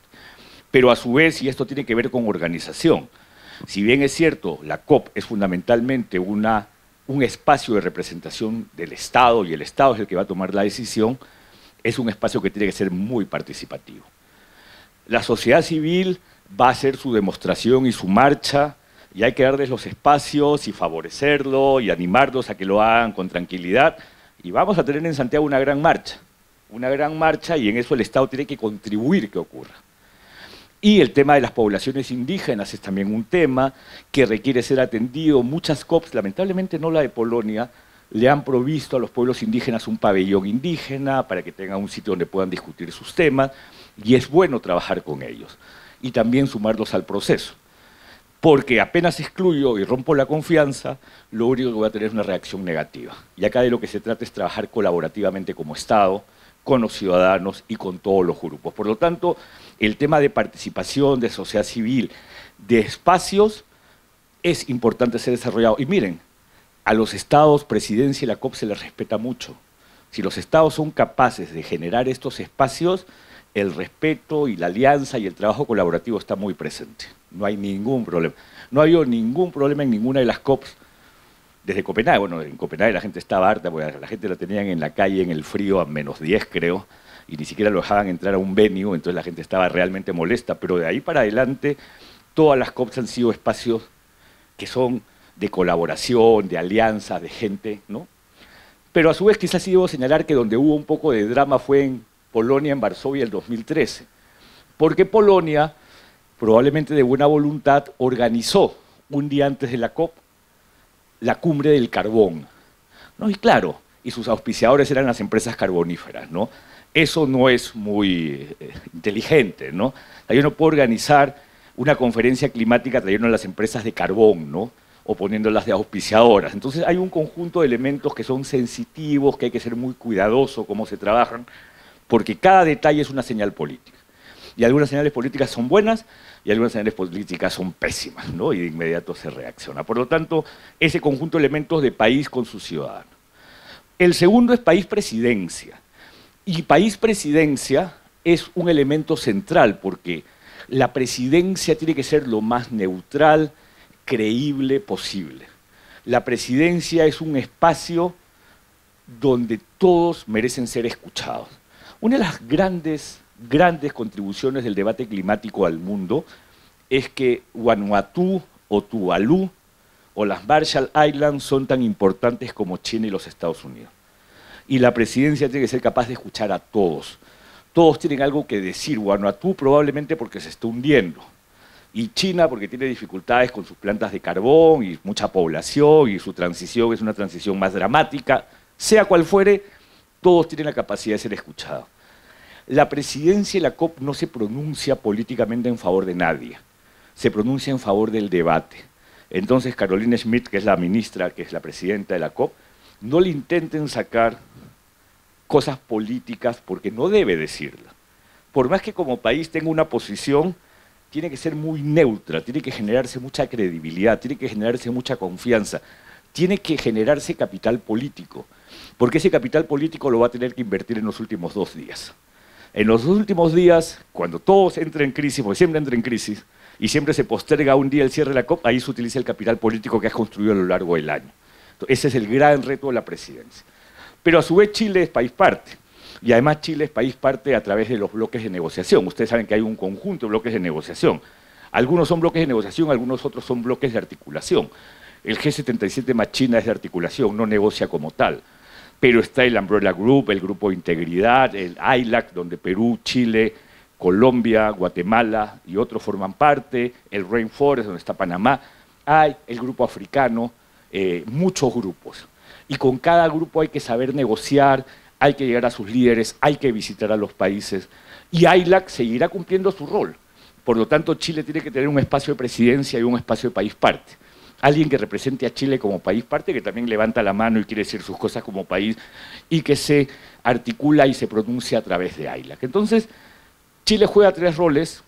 Pero a su vez, y esto tiene que ver con organización, si bien es cierto, la COP es fundamentalmente un espacio de representación del Estado, y el Estado es el que va a tomar la decisión, es un espacio que tiene que ser muy participativo. La sociedad civil va a hacer su demostración y su marcha, y hay que darles los espacios y favorecerlo y animarlos a que lo hagan con tranquilidad. Y vamos a tener en Santiago una gran marcha, y en eso el Estado tiene que contribuir que ocurra. Y el tema de las poblaciones indígenas es también un tema que requiere ser atendido. Muchas COPs, lamentablemente no la de Polonia, le han provisto a los pueblos indígenas un pabellón indígena para que tengan un sitio donde puedan discutir sus temas, y es bueno trabajar con ellos y también sumarlos al proceso. Porque apenas excluyo y rompo la confianza, lo único que voy a tener es una reacción negativa. Y acá de lo que se trata es trabajar colaborativamente como Estado, con los ciudadanos y con todos los grupos. Por lo tanto, el tema de participación, de sociedad civil, de espacios, es importante ser desarrollado. Y miren, a los Estados, Presidencia y la COP se les respeta mucho. Si los Estados son capaces de generar estos espacios, el respeto y la alianza y el trabajo colaborativo está muy presente. No hay ningún problema. No ha habido ningún problema en ninguna de las COPs desde Copenhague. Bueno, en Copenhague la gente estaba harta, porque la gente la tenían en la calle en el frío a -10, creo, y ni siquiera lo dejaban entrar a un venue, entonces la gente estaba realmente molesta. Pero de ahí para adelante, todas las COPs han sido espacios que son de colaboración, de alianza, de gente, ¿no? Pero a su vez quizás sí debo señalar que donde hubo un poco de drama fue en Polonia, en Varsovia, el 2013, porque Polonia, probablemente de buena voluntad, organizó un día antes de la COP la cumbre del carbón, ¿no? Y claro, y sus auspiciadores eran las empresas carboníferas, ¿no? Eso no es muy inteligente, ¿no? Yo no puedo organizar una conferencia climática trayendo a las empresas de carbón, ¿no? O poniéndolas de auspiciadoras. Entonces hay un conjunto de elementos que son sensitivos, que hay que ser muy cuidadoso cómo se trabajan, porque cada detalle es una señal política. Y algunas señales políticas son buenas y algunas señales políticas son pésimas, ¿no? Y de inmediato se reacciona. Por lo tanto, ese conjunto de elementos de país con sus ciudadanos. El segundo es país-presidencia. Y país-presidencia es un elemento central porque la presidencia tiene que ser lo más neutral, creíble posible. La presidencia es un espacio donde todos merecen ser escuchados. Una de las grandes contribuciones del debate climático al mundo es que Vanuatu o Tuvalu o las Marshall Islands son tan importantes como China y los Estados Unidos. Y la presidencia tiene que ser capaz de escuchar a todos. Todos tienen algo que decir. Vanuatu probablemente porque se está hundiendo. Y China porque tiene dificultades con sus plantas de carbón y mucha población y su transición es una transición más dramática. Sea cual fuere, todos tienen la capacidad de ser escuchados. La presidencia y la COP no se pronuncia políticamente en favor de nadie, se pronuncia en favor del debate. Entonces Caroline Schmidt, que es la ministra, que es la presidenta de la COP, no le intenten sacar cosas políticas porque no debe decirla. Por más que como país tenga una posición, tiene que ser muy neutra, tiene que generarse mucha credibilidad, tiene que generarse mucha confianza, tiene que generarse capital político, porque ese capital político lo va a tener que invertir en los últimos 2 días. En los últimos días, cuando todo entra en crisis, porque siempre entra en crisis, y siempre se posterga un día el cierre de la COP, ahí se utiliza el capital político que has construido a lo largo del año. Entonces, ese es el gran reto de la presidencia. Pero a su vez Chile es país parte, y además Chile es país parte a través de los bloques de negociación. Ustedes saben que hay un conjunto de bloques de negociación. Algunos son bloques de negociación, algunos otros son bloques de articulación. El G77 más China es de articulación, no negocia como tal. Pero está el Umbrella Group, el Grupo de Integridad, el ILAC, donde Perú, Chile, Colombia, Guatemala y otros forman parte, el Rainforest, donde está Panamá, hay el Grupo Africano, muchos grupos. Y con cada grupo hay que saber negociar, hay que llegar a sus líderes, hay que visitar a los países, y ILAC seguirá cumpliendo su rol. Por lo tanto, Chile tiene que tener un espacio de presidencia y un espacio de país parte. alguien que represente a Chile como país, parte que también levanta la mano y quiere decir sus cosas como país y que se articula y se pronuncia a través de AILAC. Entonces, Chile juega 3 roles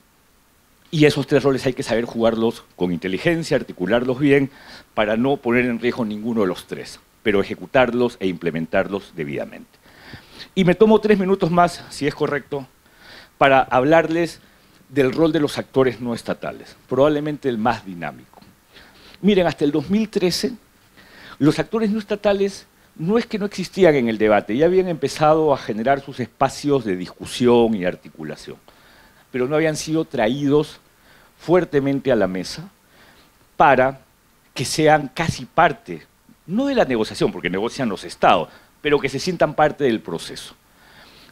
y esos 3 roles hay que saber jugarlos con inteligencia, articularlos bien para no poner en riesgo ninguno de los 3, pero ejecutarlos e implementarlos debidamente. Y me tomo 3 minutos más, si es correcto, para hablarles del rol de los actores no estatales, probablemente el más dinámico. Miren, hasta el 2013, los actores no estatales no es que no existían en el debate, ya habían empezado a generar sus espacios de discusión y articulación, pero no habían sido traídos fuertemente a la mesa para que sean casi parte, no de la negociación, porque negocian los estados, pero que se sientan parte del proceso.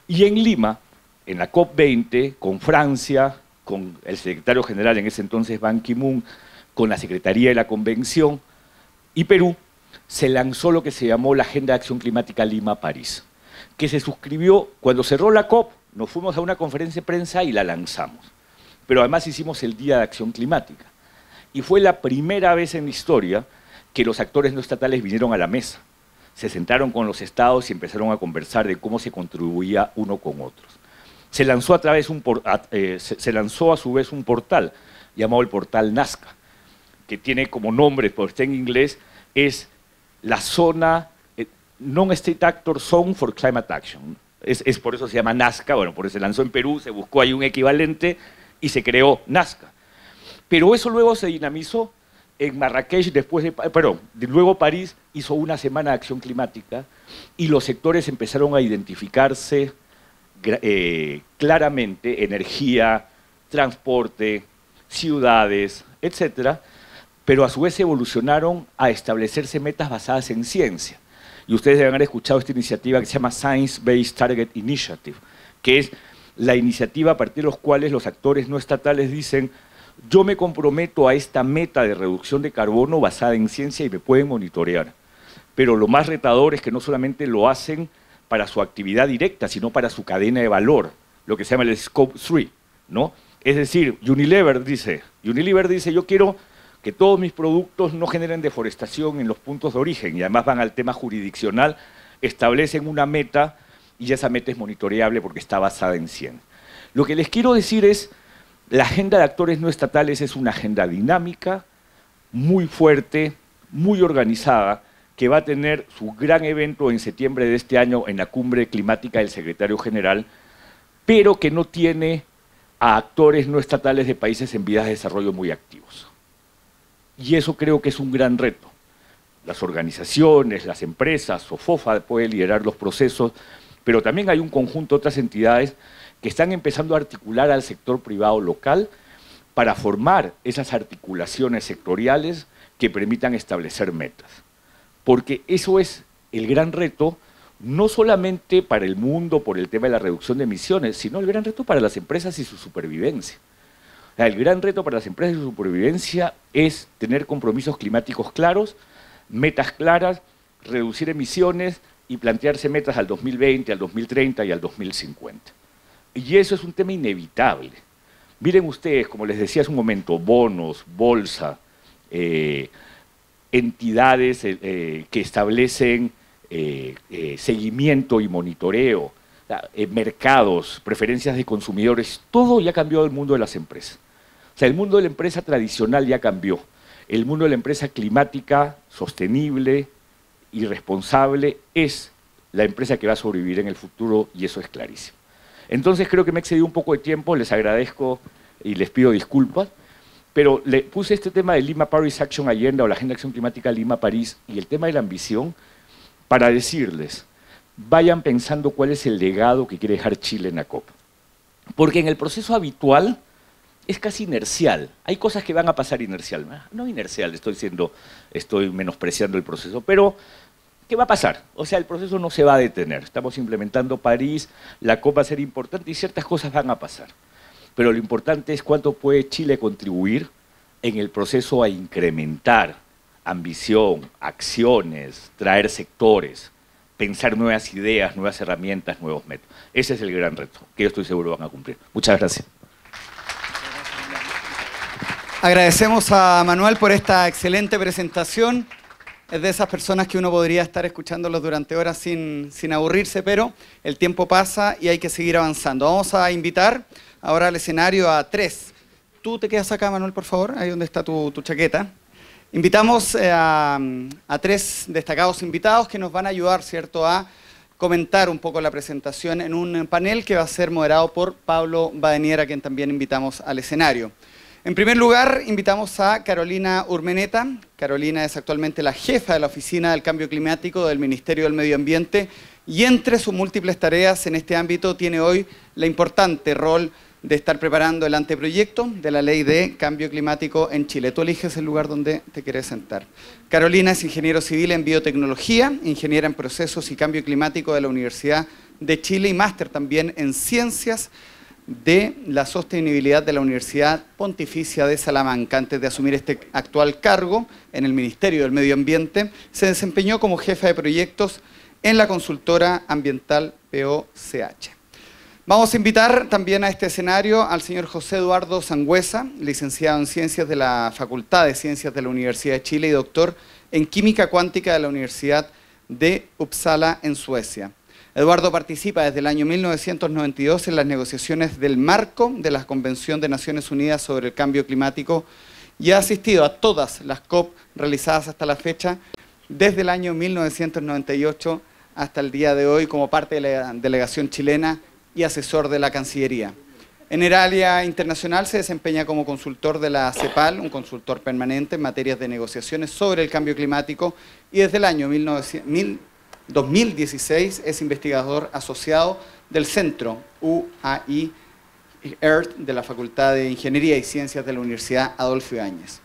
Y en Lima, en la COP20, con Francia, con el secretario general en ese entonces, Ban Ki-moon, con la Secretaría de la Convención, y Perú, se lanzó lo que se llamó la Agenda de Acción Climática Lima-París, que se suscribió cuando cerró la COP, nos fuimos a una conferencia de prensa y la lanzamos. Pero además hicimos el Día de Acción Climática. Y fue la primera vez en la historia que los actores no estatales vinieron a la mesa. Se sentaron con los estados y empezaron a conversar de cómo se contribuía uno con otros. Se lanzó a su vez un portal llamado el portal Nazca, que tiene como nombre, por está en inglés, es la zona Non-State Actor Zone for Climate Action. Es por eso se llama Nazca, bueno, por eso se lanzó en Perú, se buscó ahí un equivalente y se creó Nazca. Pero eso luego se dinamizó en Marrakech, luego París hizo una semana de acción climática y los sectores empezaron a identificarse claramente, energía, transporte, ciudades, etcétera, pero a su vez evolucionaron a establecerse metas basadas en ciencia. Y ustedes deben haber escuchado esta iniciativa que se llama Science Based Target Initiative, que es la iniciativa a partir de los cuales los actores no estatales dicen: yo me comprometo a esta meta de reducción de carbono basada en ciencia y me pueden monitorear. Pero lo más retador es que no solamente lo hacen para su actividad directa, sino para su cadena de valor, lo que se llama el Scope 3, ¿no? Es decir, Unilever dice, yo quiero que todos mis productos no generen deforestación en los puntos de origen, y además van al tema jurisdiccional, establecen una meta y esa meta es monitoreable porque está basada en ciencia. Lo que les quiero decir es, la agenda de actores no estatales es una agenda dinámica, muy fuerte, muy organizada, que va a tener su gran evento en septiembre de este año en la cumbre climática del secretario general, pero que no tiene a actores no estatales de países en vías de desarrollo muy activos. Y eso creo que es un gran reto. Las organizaciones, las empresas, SOFOFA puede liderar los procesos, pero también hay un conjunto de otras entidades que están empezando a articular al sector privado local para formar esas articulaciones sectoriales que permitan establecer metas. Porque eso es el gran reto, no solamente para el mundo por el tema de la reducción de emisiones, sino el gran reto para las empresas y su supervivencia. El gran reto para las empresas y su supervivencia es tener compromisos climáticos claros, metas claras, reducir emisiones y plantearse metas al 2020, al 2030 y al 2050. Y eso es un tema inevitable. Miren ustedes, como les decía hace un momento, bonos, bolsa, entidades que establecen seguimiento y monitoreo, mercados, preferencias de consumidores, todo ya cambió el mundo de las empresas. O sea, el mundo de la empresa tradicional ya cambió. El mundo de la empresa climática, sostenible y responsable es la empresa que va a sobrevivir en el futuro y eso es clarísimo. Entonces creo que me he excedido un poco de tiempo, les agradezco y les pido disculpas, pero le puse este tema de Lima Paris Action Agenda o la Agenda de Acción Climática Lima-París y el tema de la ambición para decirles, vayan pensando cuál es el legado que quiere dejar Chile en la COP. Porque en el proceso habitual es casi inercial. Hay cosas que van a pasar inercial. No inercial, estoy menospreciando el proceso, pero ¿qué va a pasar? O sea, el proceso no se va a detener. Estamos implementando París, la COP va a ser importante y ciertas cosas van a pasar. Pero lo importante es cuánto puede Chile contribuir en el proceso a incrementar ambición, acciones, traer sectores, pensar nuevas ideas, nuevas herramientas, nuevos métodos. Ese es el gran reto, que yo estoy seguro van a cumplir. Muchas gracias. Agradecemos a Manuel por esta excelente presentación. Es de esas personas que uno podría estar escuchándolos durante horas sin aburrirse, pero el tiempo pasa y hay que seguir avanzando. Vamos a invitar ahora al escenario a tres. Tú te quedas acá, Manuel, por favor, ahí donde está tu chaqueta. Invitamos a tres destacados invitados que nos van a ayudar, ¿cierto?, a comentar un poco la presentación en un panel que va a ser moderado por Pablo Badenier, a quien también invitamos al escenario. En primer lugar, invitamos a Carolina Urmeneta. Carolina es actualmente la jefa de la Oficina del Cambio Climático del Ministerio del Medio Ambiente y entre sus múltiples tareas en este ámbito tiene hoy la importante rol de estar preparando el anteproyecto de la Ley de Cambio Climático en Chile. Tú eliges el lugar donde te quieres sentar. Carolina es ingeniero civil en biotecnología, ingeniera en procesos y cambio climático de la Universidad de Chile y máster también en ciencias de la sostenibilidad de la Universidad Pontificia de Salamanca. Antes de asumir este actual cargo en el Ministerio del Medio Ambiente, se desempeñó como jefa de proyectos en la consultora ambiental POCH. Vamos a invitar también a este escenario al señor José Eduardo Sangüesa, licenciado en Ciencias de la Facultad de Ciencias de la Universidad de Chile y doctor en Química Cuántica de la Universidad de Uppsala en Suecia. Eduardo participa desde el año 1992 en las negociaciones del marco de la Convención de Naciones Unidas sobre el Cambio Climático y ha asistido a todas las COP realizadas hasta la fecha, desde el año 1998 hasta el día de hoy, como parte de la delegación chilena y asesor de la Cancillería. En el área internacional se desempeña como consultor de la CEPAL, un consultor permanente en materias de negociaciones sobre el cambio climático, y desde el año 2016 es investigador asociado del Centro UAI Earth de la Facultad de Ingeniería y Ciencias de la Universidad Adolfo Ibáñez.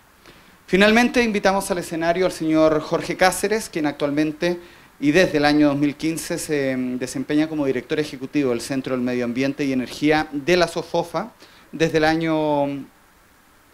Finalmente invitamos al escenario al señor Jorge Cáceres, quien actualmente y desde el año 2015 se desempeña como director ejecutivo del Centro del Medio Ambiente y Energía de la SOFOFA, desde el año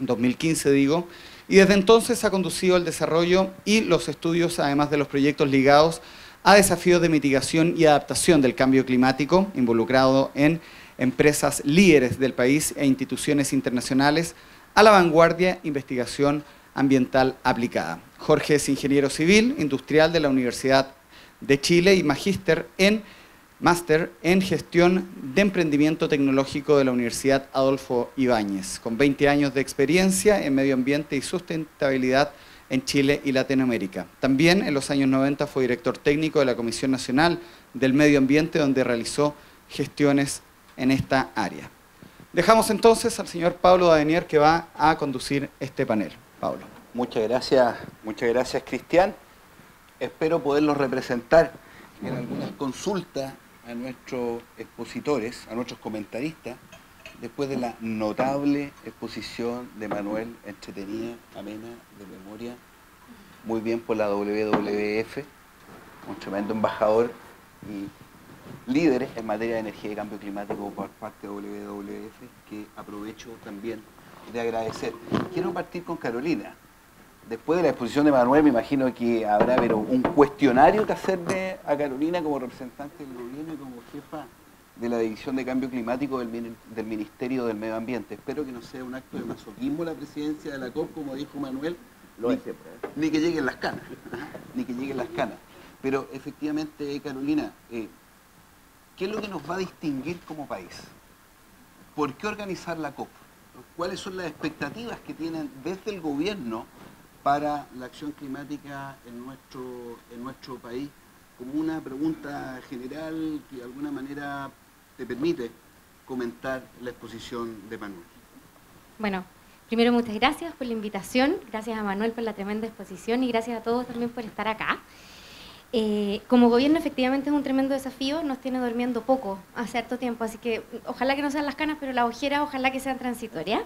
2015 digo, y desde entonces ha conducido el desarrollo y los estudios, además de los proyectos ligados a desafíos de mitigación y adaptación del cambio climático, involucrado en empresas líderes del país e instituciones internacionales a la vanguardia investigación ambiental aplicada. Jorge es ingeniero civil industrial de la Universidad de Chile y máster en gestión de emprendimiento tecnológico de la Universidad Adolfo Ibáñez, con 20 años de experiencia en medio ambiente y sustentabilidad en Chile y Latinoamérica. También en los años 90 fue director técnico de la Comisión Nacional del Medio Ambiente, donde realizó gestiones en esta área. Dejamos entonces al señor Pablo Badenier, que va a conducir este panel. Pablo. Muchas gracias, Cristian. Espero poderlos representar en algunas consultas a nuestros expositores, a nuestros comentaristas, después de la notable exposición de Manuel, entretenida, amena, de memoria, muy bien por la WWF, un tremendo embajador y líderes en materia de energía y cambio climático por parte de WWF, que aprovecho también de agradecer. Quiero partir con Carolina. Después de la exposición de Manuel, me imagino que habrá un cuestionario que hacerle a Carolina como representante del gobierno y como jefa de la División de Cambio Climático del Ministerio del Medio Ambiente. Espero que no sea un acto de masoquismo la presidencia de la COP, como dijo Manuel, ni que lleguen las canas, ni que lleguen las canas. Pero efectivamente, Carolina, ¿qué es lo que nos va a distinguir como país? ¿Por qué organizar la COP? ¿Cuáles son las expectativas que tienen desde el gobierno para la acción climática en nuestro país? Como una pregunta general que de alguna manera te permite comentar la exposición de Manuel. Bueno, primero muchas gracias por la invitación, gracias a Manuel por la tremenda exposición y gracias a todos también por estar acá. Como gobierno efectivamente es un tremendo desafío, nos tiene durmiendo poco hace harto tiempo, así que ojalá que no sean las canas, pero las ojeras ojalá que sean transitorias.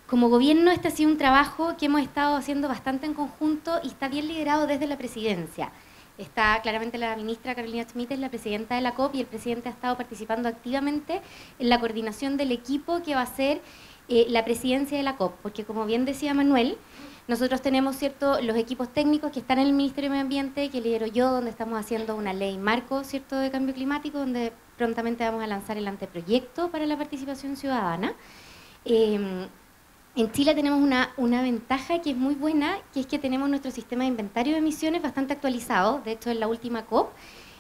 Como gobierno este ha sido un trabajo que hemos estado haciendo bastante en conjunto y está bien liderado desde la presidencia. Está claramente la ministra Carolina Schmitt, es la presidenta de la COP, y el presidente ha estado participando activamente en la coordinación del equipo que va a ser la presidencia de la COP, porque como bien decía Manuel, nosotros tenemos los equipos técnicos que están en el Ministerio de Medio Ambiente, que lidero yo, donde estamos haciendo una ley marco de cambio climático, donde prontamente vamos a lanzar el anteproyecto para la participación ciudadana. En Chile tenemos una ventaja que es muy buena, que es que tenemos nuestro sistema de inventario de emisiones bastante actualizado. De hecho, en la última COP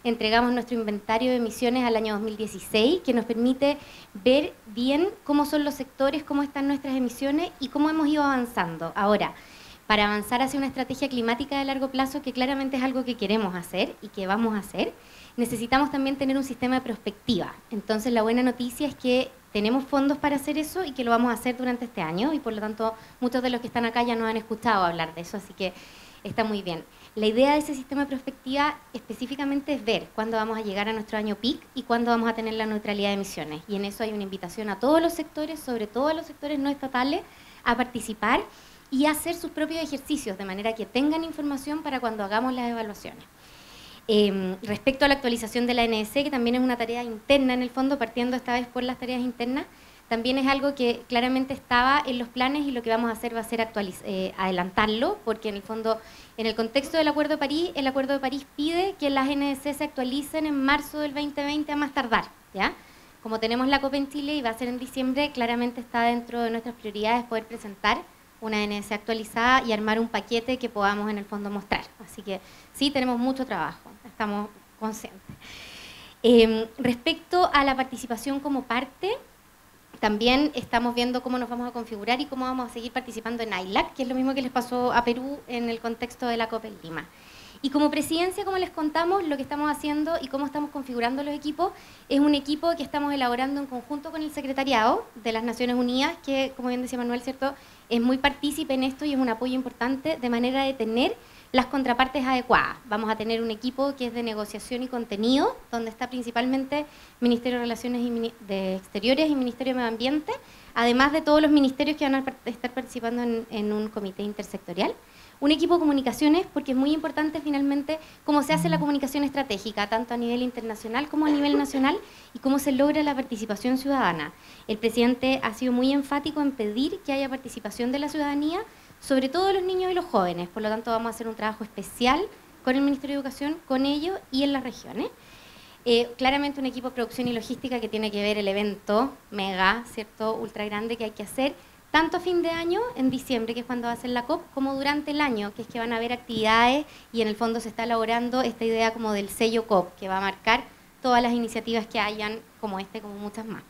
entregamos nuestro inventario de emisiones al año 2016, que nos permite ver bien cómo son los sectores, cómo están nuestras emisiones y cómo hemos ido avanzando. Ahora, para avanzar hacia una estrategia climática de largo plazo, que claramente es algo que queremos hacer y que vamos a hacer, necesitamos también tener un sistema de prospectiva. Entonces, la buena noticia es que tenemos fondos para hacer eso y que lo vamos a hacer durante este año, y por lo tanto muchos de los que están acá ya nos han escuchado hablar de eso, así que está muy bien. La idea de ese sistema de prospectiva específicamente es ver cuándo vamos a llegar a nuestro año peak y cuándo vamos a tener la neutralidad de emisiones, y en eso hay una invitación a todos los sectores, sobre todo a los sectores no estatales, a participar y a hacer sus propios ejercicios, de manera que tengan información para cuando hagamos las evaluaciones. Respecto a la actualización de la NDC, que también es una tarea interna en el fondo, partiendo esta vez por las tareas internas, también es algo que claramente estaba en los planes, y lo que vamos a hacer va a ser adelantarlo, porque en el fondo, en el contexto del Acuerdo de París, el Acuerdo de París pide que las NDC se actualicen en marzo del 2020 a más tardar, ¿ya? Como tenemos la COP en Chile y va a ser en diciembre, claramente está dentro de nuestras prioridades poder presentar una NDC actualizada y armar un paquete que podamos en el fondo mostrar. Así que sí, tenemos mucho trabajo, estamos conscientes. Respecto a la participación como parte, también estamos viendo cómo nos vamos a configurar y cómo vamos a seguir participando en ILAC, que es lo mismo que les pasó a Perú en el contexto de la COP en Lima. Y como presidencia, como les contamos, lo que estamos haciendo y cómo estamos configurando los equipos, es un equipo que estamos elaborando en conjunto con el Secretariado de las Naciones Unidas, que, como bien decía Manuel, ¿cierto?, es muy partícipe en esto y es un apoyo importante, de manera de tener las contrapartes adecuadas. Vamos a tener un equipo que es de negociación y contenido, donde está principalmente Ministerio de Relaciones Exteriores y Ministerio de Medio Ambiente, además de todos los ministerios que van a estar participando en un comité intersectorial. Un equipo de comunicaciones, porque es muy importante finalmente cómo se hace la comunicación estratégica, tanto a nivel internacional como a nivel nacional, y cómo se logra la participación ciudadana. El presidente ha sido muy enfático en pedir que haya participación de la ciudadanía, sobre todo de los niños y los jóvenes. Por lo tanto, vamos a hacer un trabajo especial con el Ministerio de Educación, con ellos y en las regiones. Claramente un equipo de producción y logística que tiene que ver el evento mega, ¿cierto?, ultra grande que hay que hacer, tanto a fin de año, en diciembre, que es cuando va a ser la COP, como durante el año, que es que van a haber actividades, y en el fondo se está elaborando esta idea como del sello COP, que va a marcar todas las iniciativas que hayan, como como muchas más.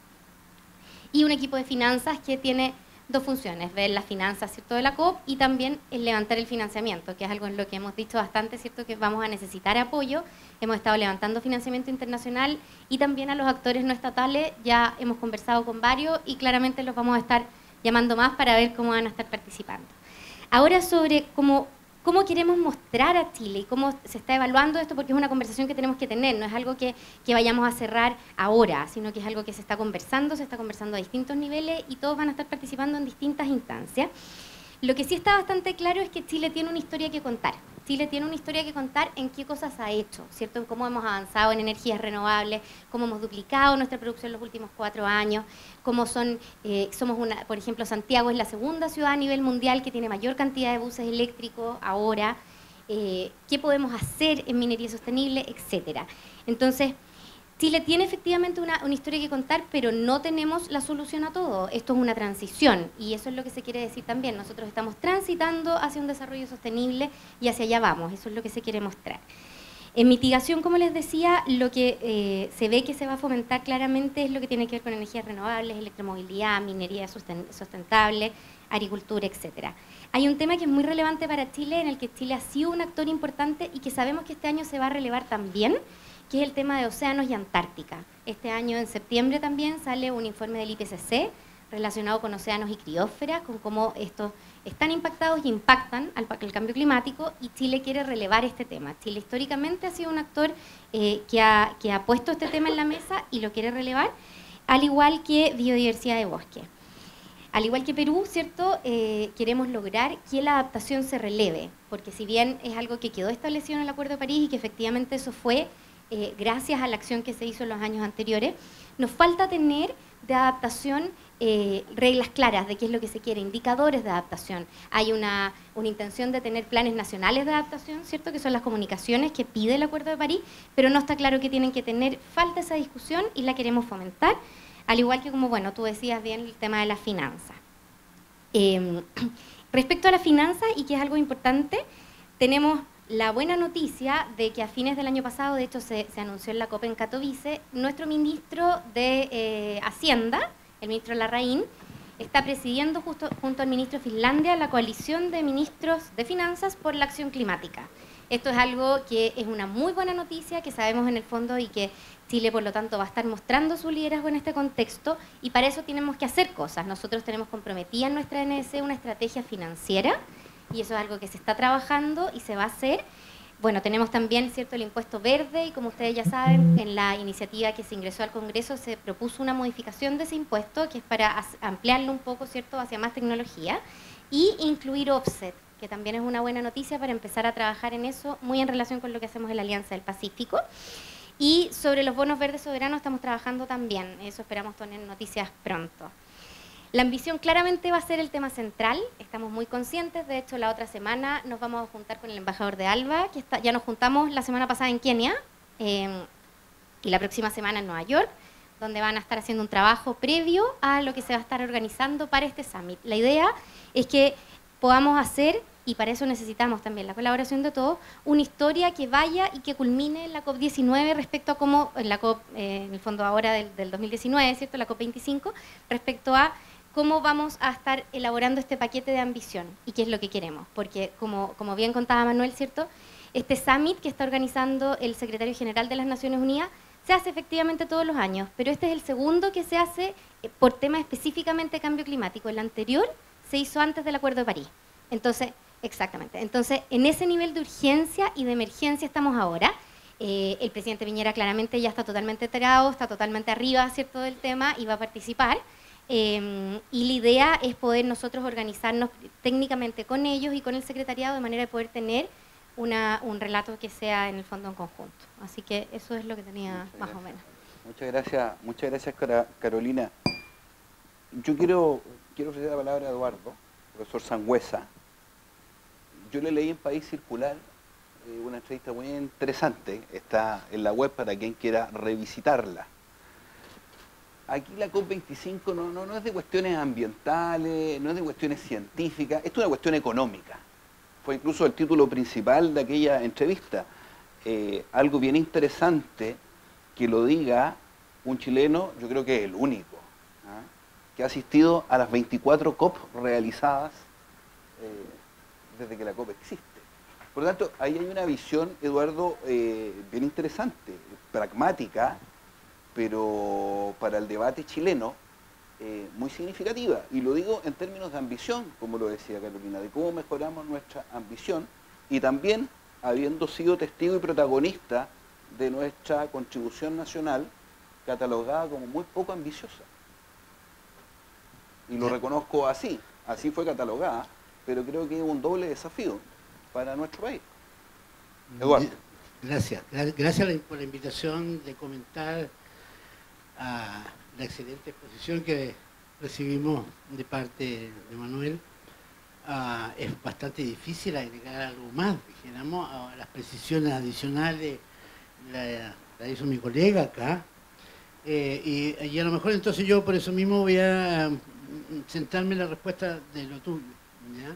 Y un equipo de finanzas que tiene dos funciones: ver las finanzas, ¿cierto?, de la COP, y también el levantar el financiamiento, que es algo en lo que hemos dicho bastante, ¿cierto?, que vamos a necesitar apoyo. Hemos estado levantando financiamiento internacional, y también a los actores no estatales ya hemos conversado con varios, y claramente los vamos a estar llamando más para ver cómo van a estar participando. Ahora, sobre cómo queremos mostrar a Chile y cómo se está evaluando esto, porque es una conversación que tenemos que tener, no es algo que vayamos a cerrar ahora, sino que es algo que se está conversando a distintos niveles, y todos van a estar participando en distintas instancias. Lo que sí está bastante claro es que Chile tiene una historia que contar. Chile tiene una historia que contar en qué cosas ha hecho, ¿cierto?, en cómo hemos avanzado en energías renovables, cómo hemos duplicado nuestra producción en los últimos 4 años, cómo por ejemplo, Santiago es la segunda ciudad a nivel mundial que tiene mayor cantidad de buses eléctricos ahora, qué podemos hacer en minería sostenible, etcétera. Entonces, Chile tiene efectivamente una historia que contar, pero no tenemos la solución a todo. Esto es una transición, y eso es lo que se quiere decir también. Nosotros estamos transitando hacia un desarrollo sostenible y hacia allá vamos. Eso es lo que se quiere mostrar. En mitigación, como les decía, lo que se ve que se va a fomentar claramente es lo que tiene que ver con energías renovables, electromovilidad, minería sustentable, agricultura, etcétera. Hay un tema que es muy relevante para Chile, en el que Chile ha sido un actor importante y que sabemos que este año se va a relevar también, que es el tema de océanos y Antártica. Este año, en septiembre, también sale un informe del IPCC relacionado con océanos y criósferas, con cómo estos están impactados y impactan al cambio climático, y Chile quiere relevar este tema. Chile históricamente ha sido un actor que ha puesto este tema en la mesa y lo quiere relevar, al igual que biodiversidad de bosque. Al igual que Perú, ¿cierto?, queremos lograr que la adaptación se releve, porque si bien es algo que quedó establecido en el Acuerdo de París y que efectivamente eso fue gracias a la acción que se hizo en los años anteriores, nos falta tener de adaptación reglas claras de qué es lo que se quiere, indicadores de adaptación. Hay una intención de tener planes nacionales de adaptación, ¿cierto?, que son las comunicaciones que pide el Acuerdo de París, pero no está claro qué tienen que tener. Falta esa discusión y la queremos fomentar, al igual que, como bueno, tú decías bien, el tema de las finanzas. Respecto a las finanzas, y que es algo importante, tenemos la buena noticia de que a fines del año pasado, de hecho se anunció en la COP en Katowice, nuestro ministro de Hacienda, el ministro Larraín, está presidiendo junto al ministro de Finlandia la coalición de ministros de finanzas por la acción climática. Esto es algo que es una muy buena noticia, que sabemos en el fondo y que Chile, por lo tanto, va a estar mostrando su liderazgo en este contexto, y para eso tenemos que hacer cosas. Nosotros tenemos comprometida en nuestra NS una estrategia financiera, y eso es algo que se está trabajando y se va a hacer. Bueno, tenemos también, ¿cierto?, el impuesto verde, y como ustedes ya saben, en la iniciativa que se ingresó al Congreso se propuso una modificación de ese impuesto, que es para ampliarlo un poco, ¿cierto?, hacia más tecnología, y incluir offset, que también es una buena noticia para empezar a trabajar en eso, muy en relación con lo que hacemos en la Alianza del Pacífico. Y sobre los bonos verdes soberanos estamos trabajando también, eso esperamos tener noticias pronto. La ambición claramente va a ser el tema central, estamos muy conscientes, de hecho la otra semana nos vamos a juntar con el embajador de ALBA, que ya nos juntamos la semana pasada en Kenia, y la próxima semana en Nueva York, donde van a estar haciendo un trabajo previo a lo que se va a estar organizando para este summit. La idea es que podamos hacer, y para eso necesitamos también la colaboración de todos, una historia que vaya y que culmine en la COP19 respecto a cómo, en la COP, en el fondo ahora del 2019, ¿cierto?, la COP25, respecto a cómo vamos a estar elaborando este paquete de ambición y qué es lo que queremos. Porque, como bien contaba Manuel, ¿cierto?, este summit que está organizando el secretario general de las Naciones Unidas se hace efectivamente todos los años, pero este es el segundo que se hace por tema específicamente de cambio climático. El anterior se hizo antes del Acuerdo de París. Entonces, exactamente. Entonces, en ese nivel de urgencia y de emergencia estamos ahora. El presidente Piñera claramente ya está totalmente enterado, está totalmente arriba, ¿cierto?, del tema, y va a participar. Y la idea es poder nosotros organizarnos técnicamente con ellos y con el secretariado de manera de poder tener un relato que sea en el fondo en conjunto. Así que eso es lo que tenía más o menos. Muchas gracias Carolina. Yo quiero ofrecer la palabra a Eduardo, profesor Sangüesa. Yo le leí en País Circular una entrevista muy interesante, está en la web para quien quiera revisitarla. Aquí la COP25 no es de cuestiones ambientales, no es de cuestiones científicas, esto es una cuestión económica. Fue incluso el título principal de aquella entrevista. Algo bien interesante que lo diga un chileno, yo creo que es el único, que ha asistido a las 24 COP realizadas desde que la COP existe. Por lo tanto, ahí hay una visión, Eduardo, bien interesante, pragmática, pero para el debate chileno muy significativa. Y lo digo en términos de ambición, como lo decía Carolina, de cómo mejoramos nuestra ambición, y también habiendo sido testigo y protagonista de nuestra contribución nacional, catalogada como muy poco ambiciosa. Y lo reconozco así fue catalogada, pero creo que es un doble desafío para nuestro país. Eduardo. Gracias por la invitación de comentar a la excelente exposición que recibimos de parte de Manuel. Es bastante difícil agregar algo más, dijéramos, a las precisiones adicionales la hizo mi colega acá, y a lo mejor entonces yo por eso mismo voy a centrarme en la respuesta de lo tuyo, ¿ya?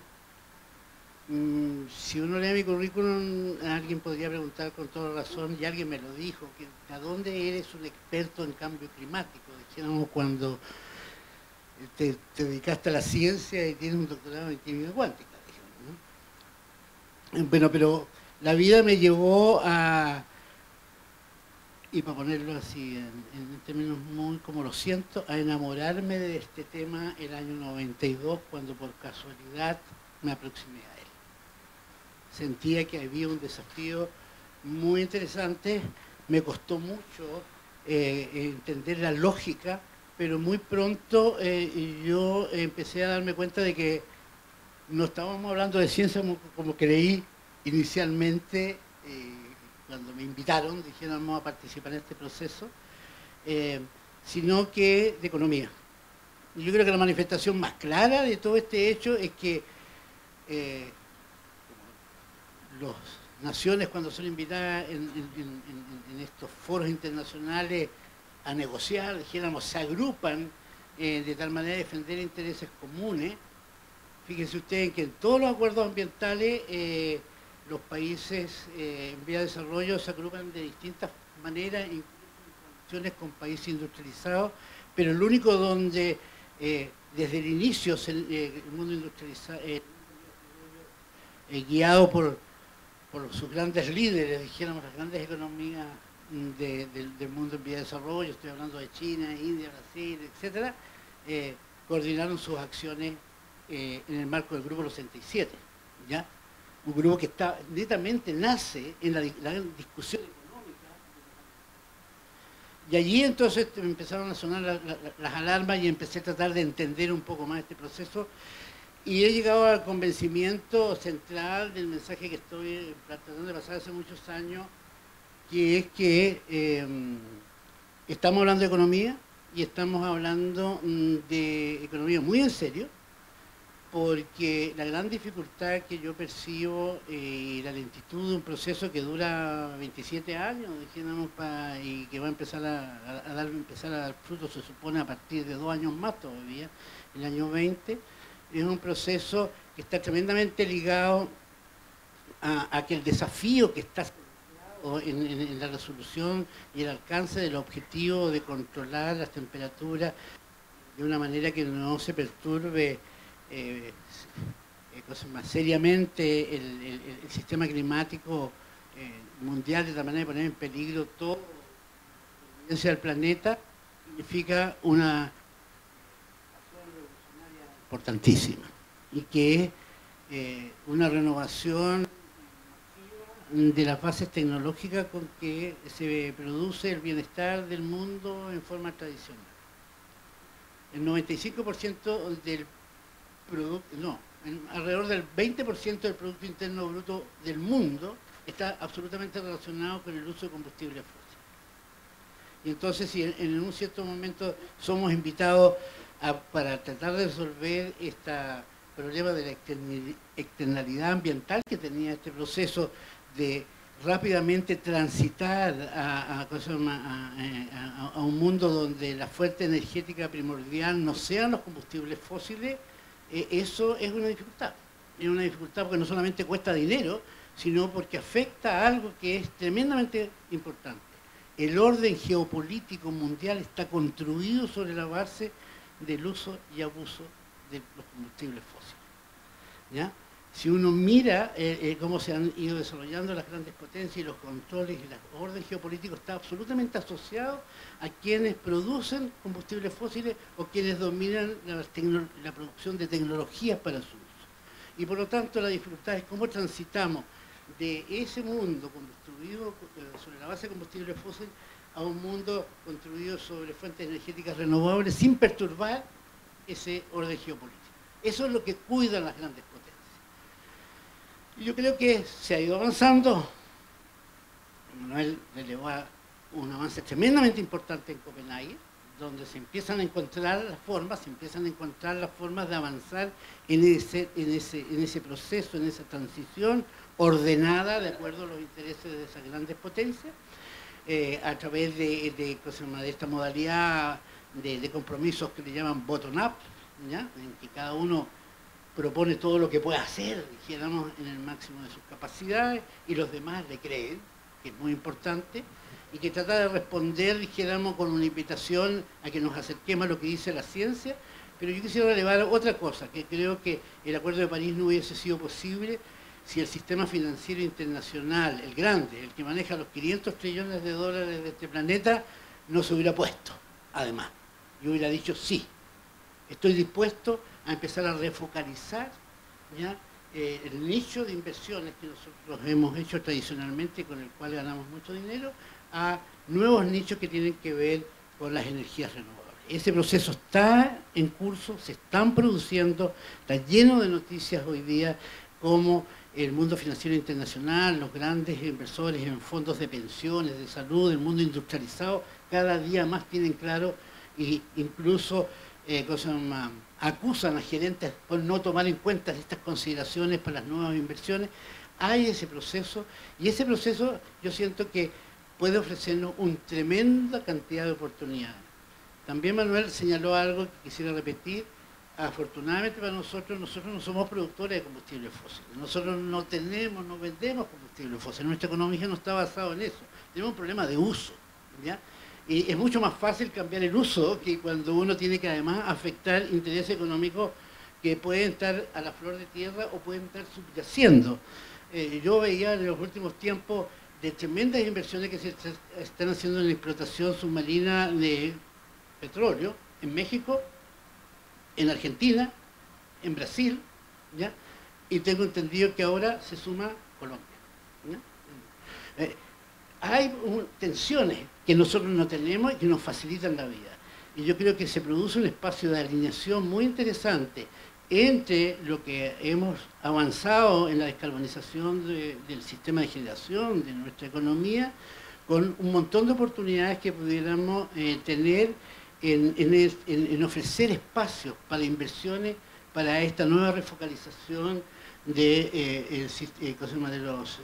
Si uno lee mi currículum, alguien podría preguntar con toda razón, y alguien me lo dijo, que ¿a dónde eres un experto en cambio climático? Dijéramos cuando te dedicaste a la ciencia y tienes un doctorado en química cuántica, dijéramos, ¿no? Bueno, pero la vida me llevó a, y para ponerlo así en términos muy como lo siento, a enamorarme de este tema el año 92, cuando por casualidad me aproximé a él. Sentía que había un desafío muy interesante, me costó mucho entender la lógica, pero muy pronto yo empecé a darme cuenta de que no estábamos hablando de ciencia como creí inicialmente cuando me invitaron, dijeron vamos a participar en este proceso, sino que de economía. Y yo creo que la manifestación más clara de todo este hecho es que las naciones cuando son invitadas en estos foros internacionales a negociar, dijéramos, se agrupan de tal manera de defender intereses comunes, Fíjense ustedes que en todos los acuerdos ambientales los países en vía de desarrollo se agrupan de distintas maneras, incluso en conexiones con países industrializados, pero el único donde desde el inicio el mundo industrializado, guiado por sus grandes líderes, dijéramos, las grandes economías del mundo en vía de desarrollo, estoy hablando de China, India, Brasil, etcétera, coordinaron sus acciones en el marco del Grupo 67, ¿ya? Un grupo que netamente nace en la discusión económica. Y allí entonces empezaron a sonar las alarmas y empecé a tratar de entender un poco más este proceso. Y he llegado al convencimiento central del mensaje que estoy tratando de pasar hace muchos años, que es que estamos hablando de economía y estamos hablando de economía muy en serio, porque la gran dificultad que yo percibo y la lentitud de un proceso que dura 27 años, dijéramos, y que va a empezar a dar frutos, se supone, a partir de 2 años más todavía, el año 20, es un proceso que está tremendamente ligado a que el desafío que está en la resolución y el alcance del objetivo de controlar las temperaturas de una manera que no se perturbe más seriamente el sistema climático mundial, de la manera de poner en peligro toda la supervivencia del planeta, significa una importantísima, y que es una renovación de las bases tecnológicas con que se produce el bienestar del mundo en forma tradicional. El 95% del producto, alrededor del 20% del Producto Interno Bruto del mundo está absolutamente relacionado con el uso de combustibles fósiles. Y entonces, si en un cierto momento somos invitados para tratar de resolver este problema de la externalidad ambiental que tenía este proceso de rápidamente transitar a un mundo donde la fuente energética primordial no sean los combustibles fósiles, eso es una dificultad. Es una dificultad porque no solamente cuesta dinero, sino porque afecta a algo que es tremendamente importante. El orden geopolítico mundial está construido sobre la base del uso y abuso de los combustibles fósiles, ¿ya? Si uno mira cómo se han ido desarrollando las grandes potencias y los controles y el orden geopolítico está absolutamente asociado a quienes producen combustibles fósiles o quienes dominan la producción de tecnologías para su uso. Y por lo tanto la dificultad es cómo transitamos de ese mundo construido sobre la base de combustibles fósiles a un mundo construido sobre fuentes energéticas renovables sin perturbar ese orden geopolítico. Eso es lo que cuidan las grandes potencias. Y yo creo que se ha ido avanzando. Manuel relevó un avance tremendamente importante en Copenhague, donde se empiezan a encontrar las formas, de avanzar en ese proceso, en esa transición ordenada de acuerdo a los intereses de esas grandes potencias, a través de esta modalidad de compromisos que le llaman bottom-up, en que cada uno propone todo lo que puede hacer, dijéramos, en el máximo de sus capacidades, y los demás le creen, que es muy importante, y que trata de responder, dijéramos, con una invitación a que nos acerquemos a lo que dice la ciencia. Pero yo quisiera relevar otra cosa, que creo que el Acuerdo de París no hubiese sido posible si el sistema financiero internacional, el grande, el que maneja los 500 trillones de dólares de este planeta, no se hubiera puesto. Además, yo hubiera dicho sí, estoy dispuesto a empezar a refocalizar, ¿ya?, el nicho de inversiones que nosotros hemos hecho tradicionalmente, con el cual ganamos mucho dinero, a nuevos nichos que tienen que ver con las energías renovables. Ese proceso está en curso, se están produciendo, está lleno de noticias hoy día, como el mundo financiero internacional, los grandes inversores en fondos de pensiones, de salud, el mundo industrializado, cada día más tienen claro, e incluso acusan a gerentes por no tomar en cuenta estas consideraciones para las nuevas inversiones. Hay ese proceso, y ese proceso yo siento que puede ofrecernos una tremenda cantidad de oportunidades. También Manuel señaló algo que quisiera repetir, afortunadamente para nosotros no somos productores de combustibles fósiles. Nosotros no vendemos combustibles fósiles. Nuestra economía no está basada en eso. Tenemos un problema de uso, ¿ya? Y es mucho más fácil cambiar el uso que cuando uno tiene que además afectar intereses económicos que pueden estar a la flor de tierra o pueden estar subyaciendo. Yo veía en los últimos tiempos de tremendas inversiones que se están haciendo en la explotación submarina de petróleo en México, en Argentina, en Brasil, ¿ya? Y tengo entendido que ahora se suma Colombia, ¿ya? Hay tensiones que nosotros no tenemos y que nos facilitan la vida. Y yo creo que se produce un espacio de alineación muy interesante entre lo que hemos avanzado en la descarbonización del sistema de generación de nuestra economía, con un montón de oportunidades que pudiéramos tener en ofrecer espacios para inversiones, para esta nueva refocalización de los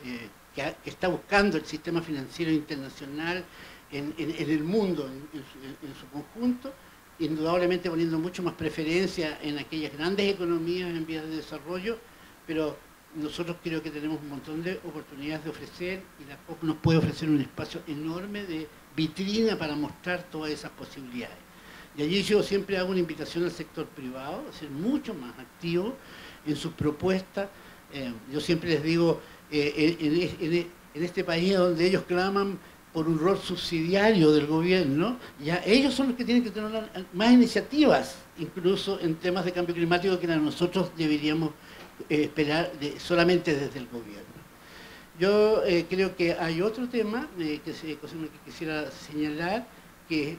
que está buscando el sistema financiero internacional en el mundo en su conjunto, indudablemente poniendo mucho más preferencia en aquellas grandes economías en vías de desarrollo, pero nosotros creo que tenemos un montón de oportunidades de ofrecer y la COP nos puede ofrecer un espacio enorme de vitrina para mostrar todas esas posibilidades. Y allí yo siempre hago una invitación al sector privado a ser mucho más activo en sus propuestas. Yo siempre les digo, en este país donde ellos claman por un rol subsidiario del gobierno, ya ellos son los que tienen que tener más iniciativas, incluso en temas de cambio climático, que nosotros deberíamos solamente desde el gobierno. Yo creo que hay otro tema que quisiera señalar, que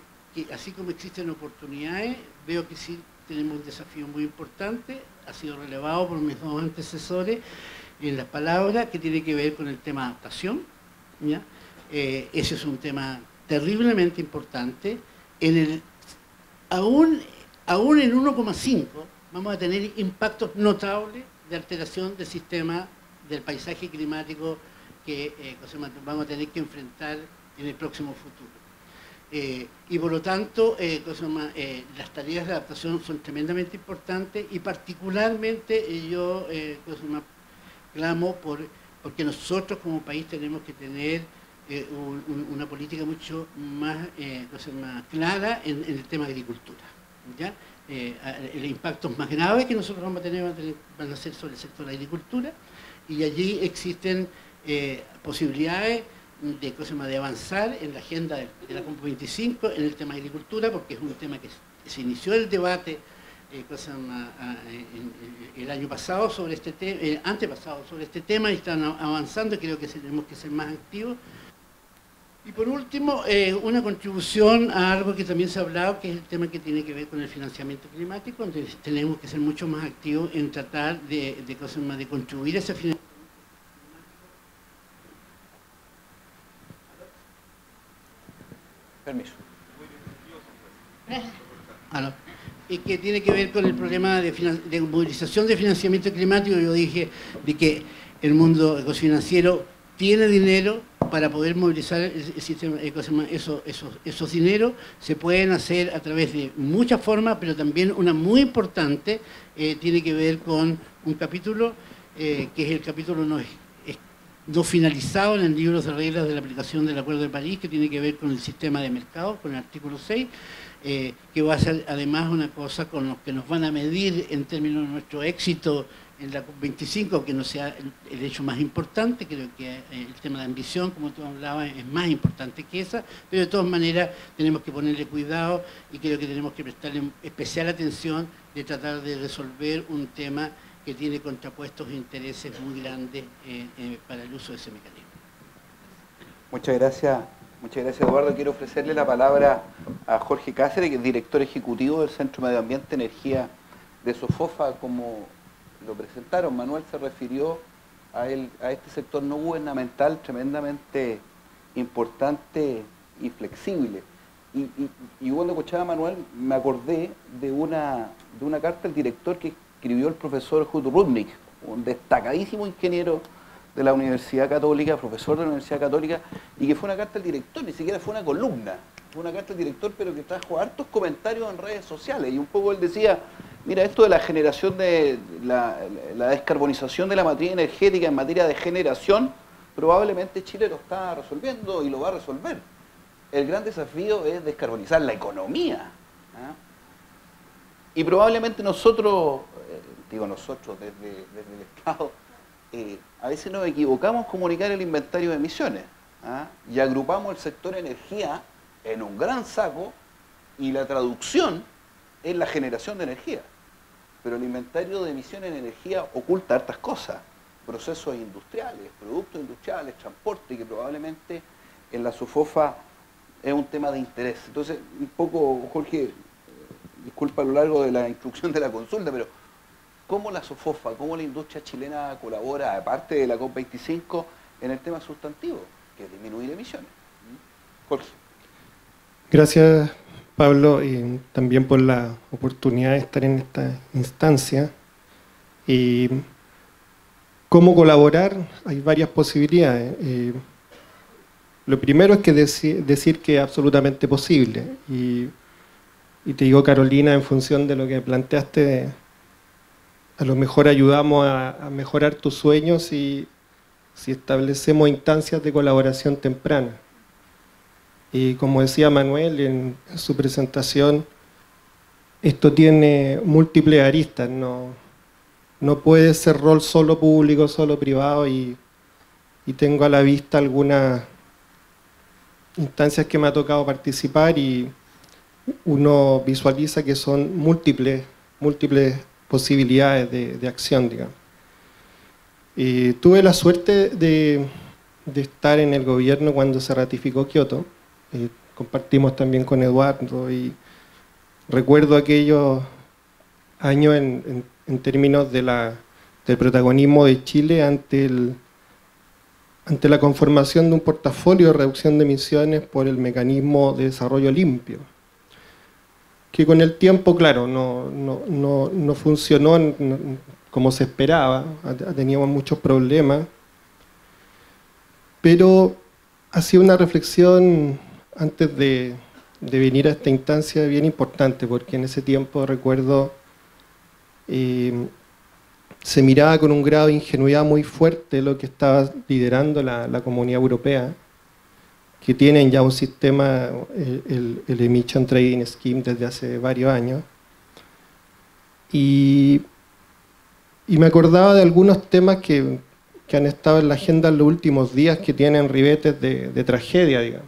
así como existen oportunidades, veo que sí tenemos un desafío muy importante, ha sido relevado por mis dos antecesores en las palabras, que tiene que ver con el tema adaptación, ¿ya? Ese es un tema terriblemente importante. Aún en 1,5 vamos a tener impactos notables de alteración del sistema del paisaje climático que vamos a tener que enfrentar en el próximo futuro. Y por lo tanto, las tareas de adaptación son tremendamente importantes y particularmente yo clamo porque nosotros como país tenemos que tener una política mucho más clara en el tema de agricultura, ¿ya? Los impactos más graves que nosotros vamos a tener van a ser sobre el sector de la agricultura, y allí existen posibilidades de avanzar en la agenda de la COP25 en el tema de agricultura, porque es un tema que se inició el debate el año pasado sobre este tema, antepasado sobre este tema, y están avanzando, y creo que tenemos que ser más activos. Y por último, una contribución a algo que también se ha hablado, que es el tema que tiene que ver con el financiamiento climático, donde tenemos que ser mucho más activos en tratar de contribuir a ese financiamiento. Permiso. Y que tiene que ver con el problema de movilización de financiamiento climático. Yo dije de que el mundo ecofinanciero tiene dinero para poder movilizar el sistema, esos dineros. Se pueden hacer a través de muchas formas, pero también una muy importante tiene que ver con un capítulo que es el capítulo no finalizado en el libro de reglas de la aplicación del Acuerdo de París, que tiene que ver con el sistema de mercado, con el artículo 6, que va a ser además una cosa con lo que nos van a medir en términos de nuestro éxito en la COP25, que no sea el hecho más importante. Creo que el tema de ambición, como tú hablabas, es más importante que esa, pero de todas maneras tenemos que ponerle cuidado y creo que tenemos que prestarle especial atención de tratar de resolver un tema que tiene contrapuestos intereses muy grandes para el uso de ese mecanismo. Muchas gracias, Eduardo. Quiero ofrecerle la palabra a Jorge Cáceres, que es director ejecutivo del Centro Medio Ambiente y Energía de SOFOFA. Como lo presentaron, Manuel se refirió a este sector no gubernamental tremendamente importante y flexible. Y cuando escuchaba a Manuel me acordé de una carta del director que escribió el profesor Hugo Rudnick, un destacadísimo ingeniero de la Universidad Católica, profesor de la Universidad Católica, y que fue una carta al director, ni siquiera fue una columna, fue una carta al director, pero que trajo hartos comentarios en redes sociales, y un poco él decía, Mira, esto de la generación de la descarbonización de la materia energética en materia de generación, probablemente Chile lo está resolviendo y lo va a resolver. El gran desafío es descarbonizar la economía. Y probablemente nosotros, digo nosotros desde el Estado, a veces nos equivocamos en comunicar el inventario de emisiones y agrupamos el sector energía en un gran saco y la traducción es la generación de energía. Pero el inventario de emisiones de energía oculta hartas cosas, procesos industriales, productos industriales, transporte, que probablemente en la SOFOFA es un tema de interés. Entonces, un poco, Jorge, disculpa a lo largo de la instrucción de la consulta, pero ¿cómo la SOFOFA, cómo la industria chilena colabora, aparte de la COP25, en el tema sustantivo, que es disminuir emisiones? Jorge. Gracias, Pablo, y también por la oportunidad de estar en esta instancia. Y ¿cómo colaborar? Hay varias posibilidades. Lo primero es que decir que es absolutamente posible. Y te digo, Carolina, en función de lo que planteaste, a lo mejor ayudamos a mejorar tus sueños si establecemos instancias de colaboración temprana. Y como decía Manuel en su presentación, esto tiene múltiples aristas, no puede ser rol solo público, solo privado, y tengo a la vista algunas instancias que me ha tocado participar y uno visualiza que son múltiples posibilidades de acción, digamos. Tuve la suerte de estar en el gobierno cuando se ratificó Kioto. Compartimos también con Eduardo y recuerdo aquellos años en términos del protagonismo de Chile ante la conformación de un portafolio de reducción de emisiones por el mecanismo de desarrollo limpio, que con el tiempo, claro, no funcionó como se esperaba, teníamos muchos problemas, pero hacía una reflexión antes de venir a esta instancia bien importante, porque en ese tiempo recuerdo se miraba con un grado de ingenuidad muy fuerte lo que estaba liderando la Comunidad Europea, que tienen ya un sistema, el Emission Trading Scheme, desde hace varios años. Y me acordaba de algunos temas que han estado en la agenda en los últimos días, que tienen ribetes de tragedia, digamos,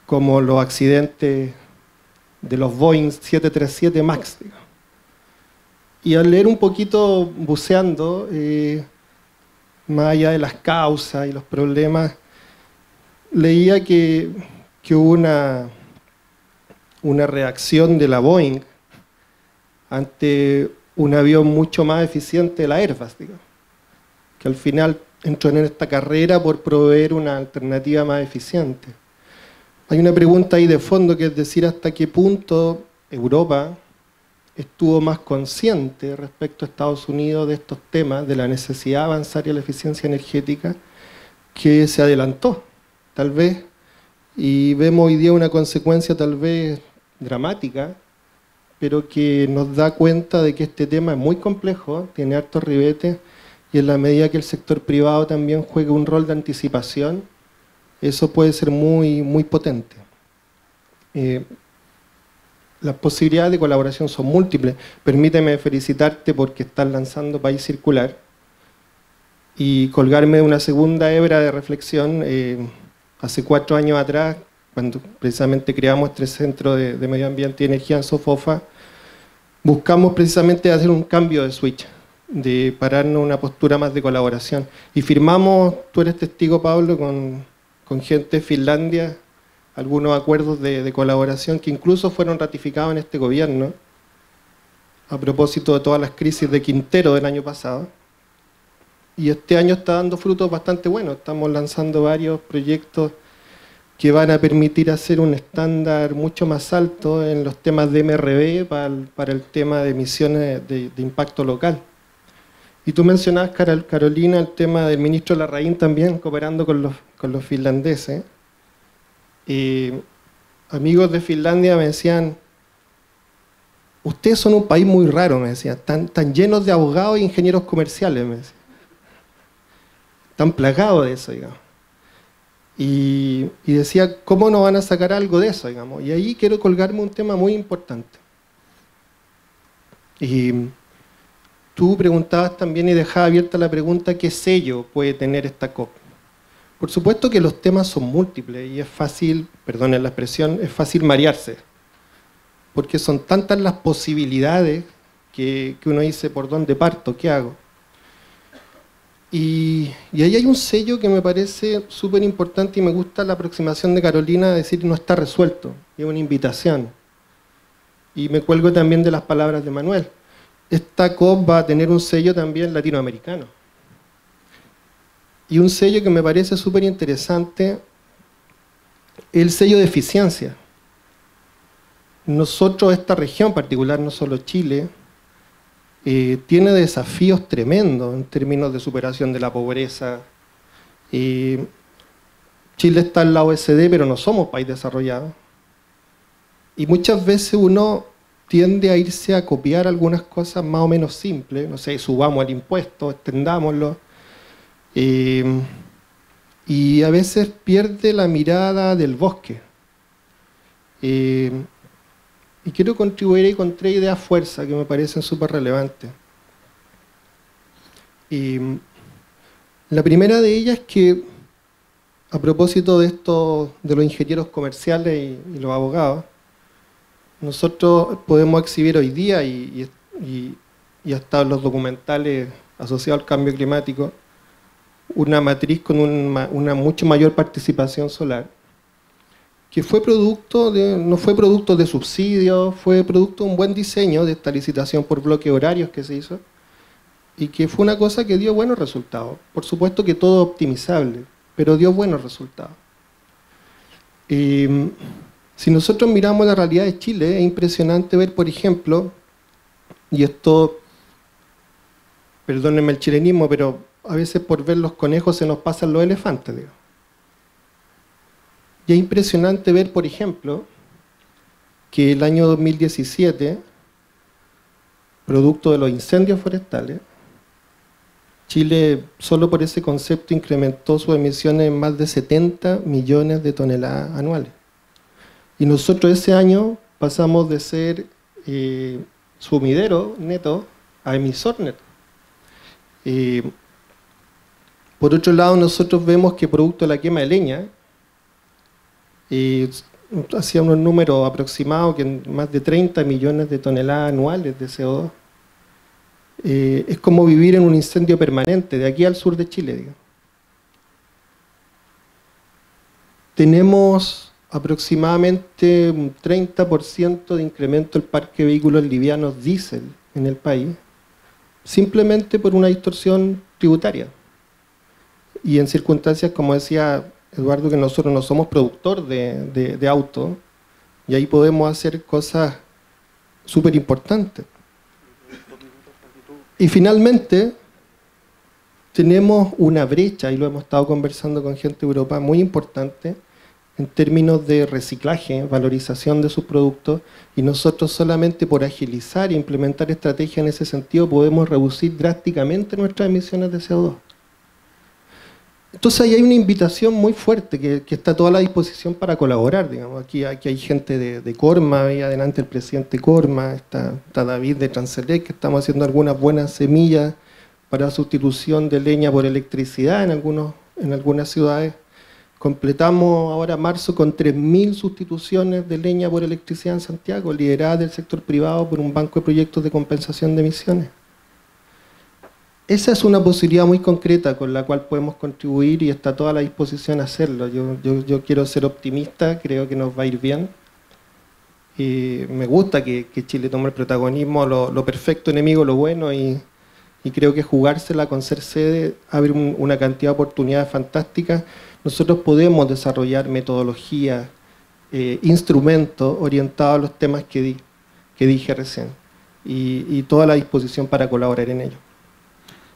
como los accidentes de los Boeing 737 MAX, digamos. Y al leer un poquito, buceando, más allá de las causas y los problemas, leía que hubo una reacción de la Boeing ante un avión mucho más eficiente de la Airbus, digamos, que al final entró en esta carrera por proveer una alternativa más eficiente. Hay una pregunta ahí de fondo, que es decir, hasta qué punto Europa estuvo más consciente respecto a Estados Unidos de estos temas, de la necesidad de avanzar en la eficiencia energética, que se adelantó, tal vez, y vemos hoy día una consecuencia tal vez dramática, pero que nos da cuenta de que este tema es muy complejo, tiene hartos ribetes, y en la medida que el sector privado también juegue un rol de anticipación, eso puede ser muy, muy potente. Las posibilidades de colaboración son múltiples. Permíteme felicitarte porque estás lanzando País Circular y colgarme de una segunda hebra de reflexión. Hace 4 años atrás, cuando precisamente creamos este Centro de Medio Ambiente y Energía en SOFOFA, buscamos precisamente hacer un cambio de switch, de pararnos una postura más de colaboración. Y firmamos, tú eres testigo, Pablo, con gente de Finlandia, algunos acuerdos de colaboración que incluso fueron ratificados en este gobierno, a propósito de todas las crisis de Quintero del año pasado. Y este año está dando frutos bastante buenos. Estamos lanzando varios proyectos que van a permitir hacer un estándar mucho más alto en los temas de MRV para el tema de emisiones de impacto local. Y tú mencionabas, Carolina, el tema del ministro Larraín también, cooperando con los finlandeses. Amigos de Finlandia me decían, ustedes son un país muy raro, me decía, tan llenos de abogados e ingenieros comerciales, me decía. Tan plagados de eso, digamos. Y decía, ¿cómo no van a sacar algo de eso, digamos? Y ahí quiero colgarme un tema muy importante. Y tú preguntabas también y dejaba abierta la pregunta, ¿qué sello puede tener esta COP? Por supuesto que los temas son múltiples y es fácil, perdonen la expresión, es fácil marearse. Porque son tantas las posibilidades que uno dice, ¿por dónde parto? ¿Qué hago? Y ahí hay un sello que me parece súper importante y me gusta la aproximación de Carolina a decir no está resuelto, es una invitación. Y me cuelgo también de las palabras de Manuel. Esta COP va a tener un sello también latinoamericano. Y un sello que me parece súper interesante, el sello de eficiencia. Nosotros, esta región particular, no solo Chile, tiene desafíos tremendos en términos de superación de la pobreza. Chile está en la OECD, pero no somos país desarrollado. Y muchas veces uno tiende a irse a copiar algunas cosas más o menos simples. No sé, subamos el impuesto, extendámoslo. Y a veces pierde la mirada del bosque. Y quiero contribuir ahí con 3 ideas fuerza que me parecen súper relevantes. La primera de ellas es que, a propósito de esto, de los ingenieros comerciales y los abogados, nosotros podemos exhibir hoy día, y hasta en los documentales asociados al cambio climático, una matriz con una mucho mayor participación solar, que fue producto no fue producto de subsidios, fue producto de un buen diseño de esta licitación por bloques horarios que se hizo, y que fue una cosa que dio buenos resultados. Por supuesto que todo optimizable, pero dio buenos resultados. Si nosotros miramos la realidad de Chile, es impresionante ver, por ejemplo, y esto, perdónenme el chilenismo, pero a veces por ver los conejos se nos pasan los elefantes, digo. Y es impresionante ver, por ejemplo, que el año 2017, producto de los incendios forestales, Chile, solo por ese concepto, incrementó sus emisiones en más de 70 millones de toneladas anuales. Y nosotros ese año pasamos de ser sumidero neto a emisor neto. Por otro lado, nosotros vemos que producto de la quema de leña, hacía unos números aproximados que más de 30 millones de toneladas anuales de CO2. Es como vivir en un incendio permanente, de aquí al sur de Chile, digamos. Tenemos aproximadamente un 30% de incremento del parque de vehículos livianos diésel en el país, simplemente por una distorsión tributaria. Y en circunstancias, como decía Eduardo, que nosotros no somos productor de autos, y ahí podemos hacer cosas súper importantes. Y finalmente, tenemos una brecha, y lo hemos estado conversando con gente de Europa, muy importante, en términos de reciclaje, valorización de sus productos, y nosotros solamente por agilizar e implementar estrategias en ese sentido podemos reducir drásticamente nuestras emisiones de CO2. Entonces ahí hay una invitación muy fuerte que está a toda la disposición para colaborar, digamos. Aquí hay gente de Corma, ahí adelante el presidente Corma, está David de Transelec, que estamos haciendo algunas buenas semillas para sustitución de leña por electricidad en algunas ciudades. Completamos ahora marzo con 3.000 sustituciones de leña por electricidad en Santiago, lideradas del sector privado por un banco de proyectos de compensación de emisiones. Esa es una posibilidad muy concreta con la cual podemos contribuir y está a toda la disposición a hacerlo. Yo quiero ser optimista, creo que nos va a ir bien. Y me gusta que Chile tome el protagonismo, lo perfecto enemigo, lo bueno, y creo que jugársela con ser sede abre una cantidad de oportunidades fantásticas. Nosotros podemos desarrollar metodologías, instrumentos orientados a los temas que dije recién, y toda la disposición para colaborar en ello.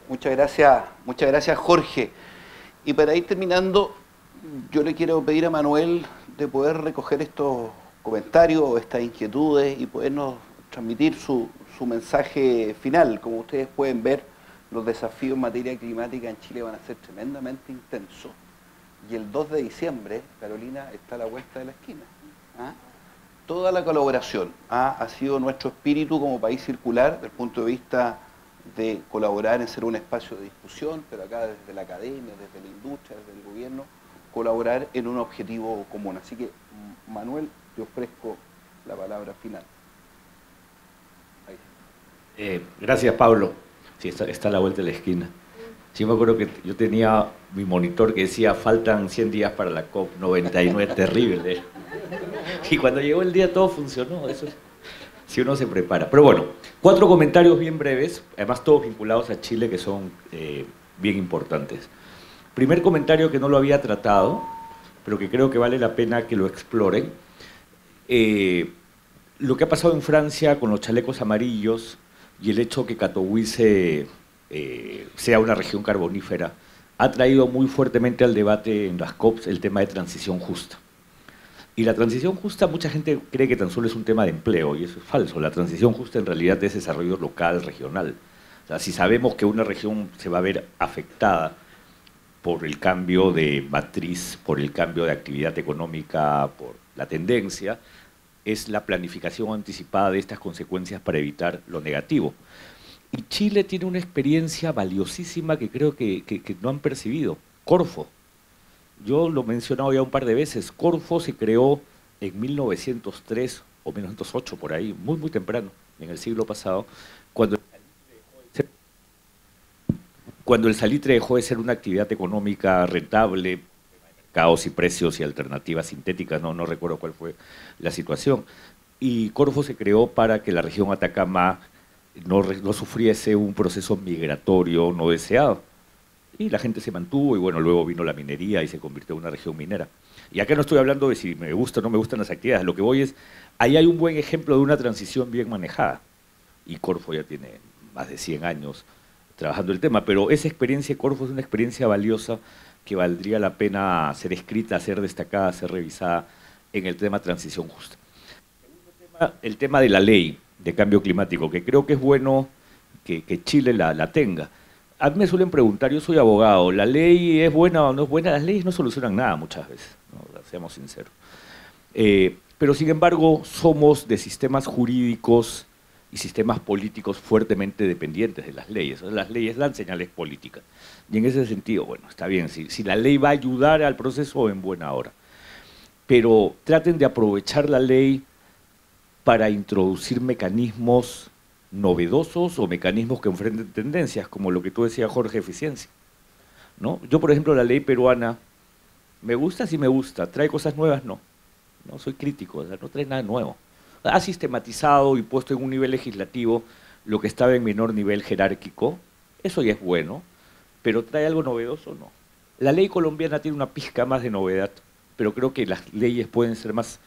Muchas gracias Jorge. Y para ir terminando, yo le quiero pedir a Manuel de poder recoger estos comentarios, estas inquietudes y podernos transmitir su mensaje final. Como ustedes pueden ver, los desafíos en materia climática en Chile van a ser tremendamente intensos. Y el 2 de diciembre, Carolina, está a la vuelta de la esquina. Toda la colaboración ha sido nuestro espíritu como país circular, desde el punto de vista de colaborar en ser un espacio de discusión, pero acá desde la academia, desde la industria, desde el gobierno, colaborar en un objetivo común. Así que, Manuel, te ofrezco la palabra final. Gracias, Pablo. Sí, está a la vuelta de la esquina. Sí, me acuerdo que yo tenía mi monitor que decía faltan 100 días para la COP99, terrible. Y cuando llegó el día todo funcionó, eso es, si uno se prepara. Pero bueno, 4 comentarios bien breves, además todos vinculados a Chile que son bien importantes. Primer comentario que no lo había tratado, pero que creo que vale la pena que lo exploren. Lo que ha pasado en Francia con los chalecos amarillos y el hecho que Katowice sea una región carbonífera ha traído muy fuertemente al debate en las COPs el tema de transición justa. Y la transición justa, mucha gente cree que tan solo es un tema de empleo, y eso es falso. La transición justa en realidad es desarrollo local, regional. O sea, si sabemos que una región se va a ver afectada por el cambio de matriz, por el cambio de actividad económica, por la tendencia, es la planificación anticipada de estas consecuencias para evitar lo negativo. Y Chile tiene una experiencia valiosísima que creo que no han percibido. Corfo. Yo lo he mencionado ya un par de veces. Corfo se creó en 1903 o 1908, por ahí, muy, muy temprano, en el siglo pasado, cuando el salitre dejó de ser una actividad económica rentable, mercados y precios y alternativas sintéticas, no recuerdo cuál fue la situación. Y Corfo se creó para que la región Atacama no sufriese un proceso migratorio no deseado. Y la gente se mantuvo y bueno, luego vino la minería y se convirtió en una región minera. Y acá no estoy hablando de si me gusta o no me gustan las actividades, lo que voy es, ahí hay un buen ejemplo de una transición bien manejada. Y Corfo ya tiene más de 100 años trabajando el tema, pero esa experiencia de Corfo es una experiencia valiosa que valdría la pena ser escrita, ser destacada, ser revisada en el tema transición justa. El tema de la ley de cambio climático, que creo que es bueno que Chile la tenga. A mí me suelen preguntar, yo soy abogado, ¿la ley es buena o no es buena? Las leyes no solucionan nada muchas veces, ¿no? Seamos sinceros. Pero sin embargo, somos de sistemas jurídicos y sistemas políticos fuertemente dependientes de las leyes. O sea, las leyes dan señales políticas. Y en ese sentido, bueno, está bien, si la ley va a ayudar al proceso, en buena hora. Pero traten de aprovechar la ley para introducir mecanismos novedosos o mecanismos que enfrenten tendencias, como lo que tú decías, Jorge, eficiencia, ¿no? Yo, por ejemplo, la ley peruana, me gusta, sí me gusta, trae cosas nuevas, no soy crítico, o sea, no trae nada nuevo. Ha sistematizado y puesto en un nivel legislativo lo que estaba en menor nivel jerárquico, eso ya es bueno, pero ¿trae algo novedoso? No. La ley colombiana tiene una pizca más de novedad, pero creo que las leyes pueden ser más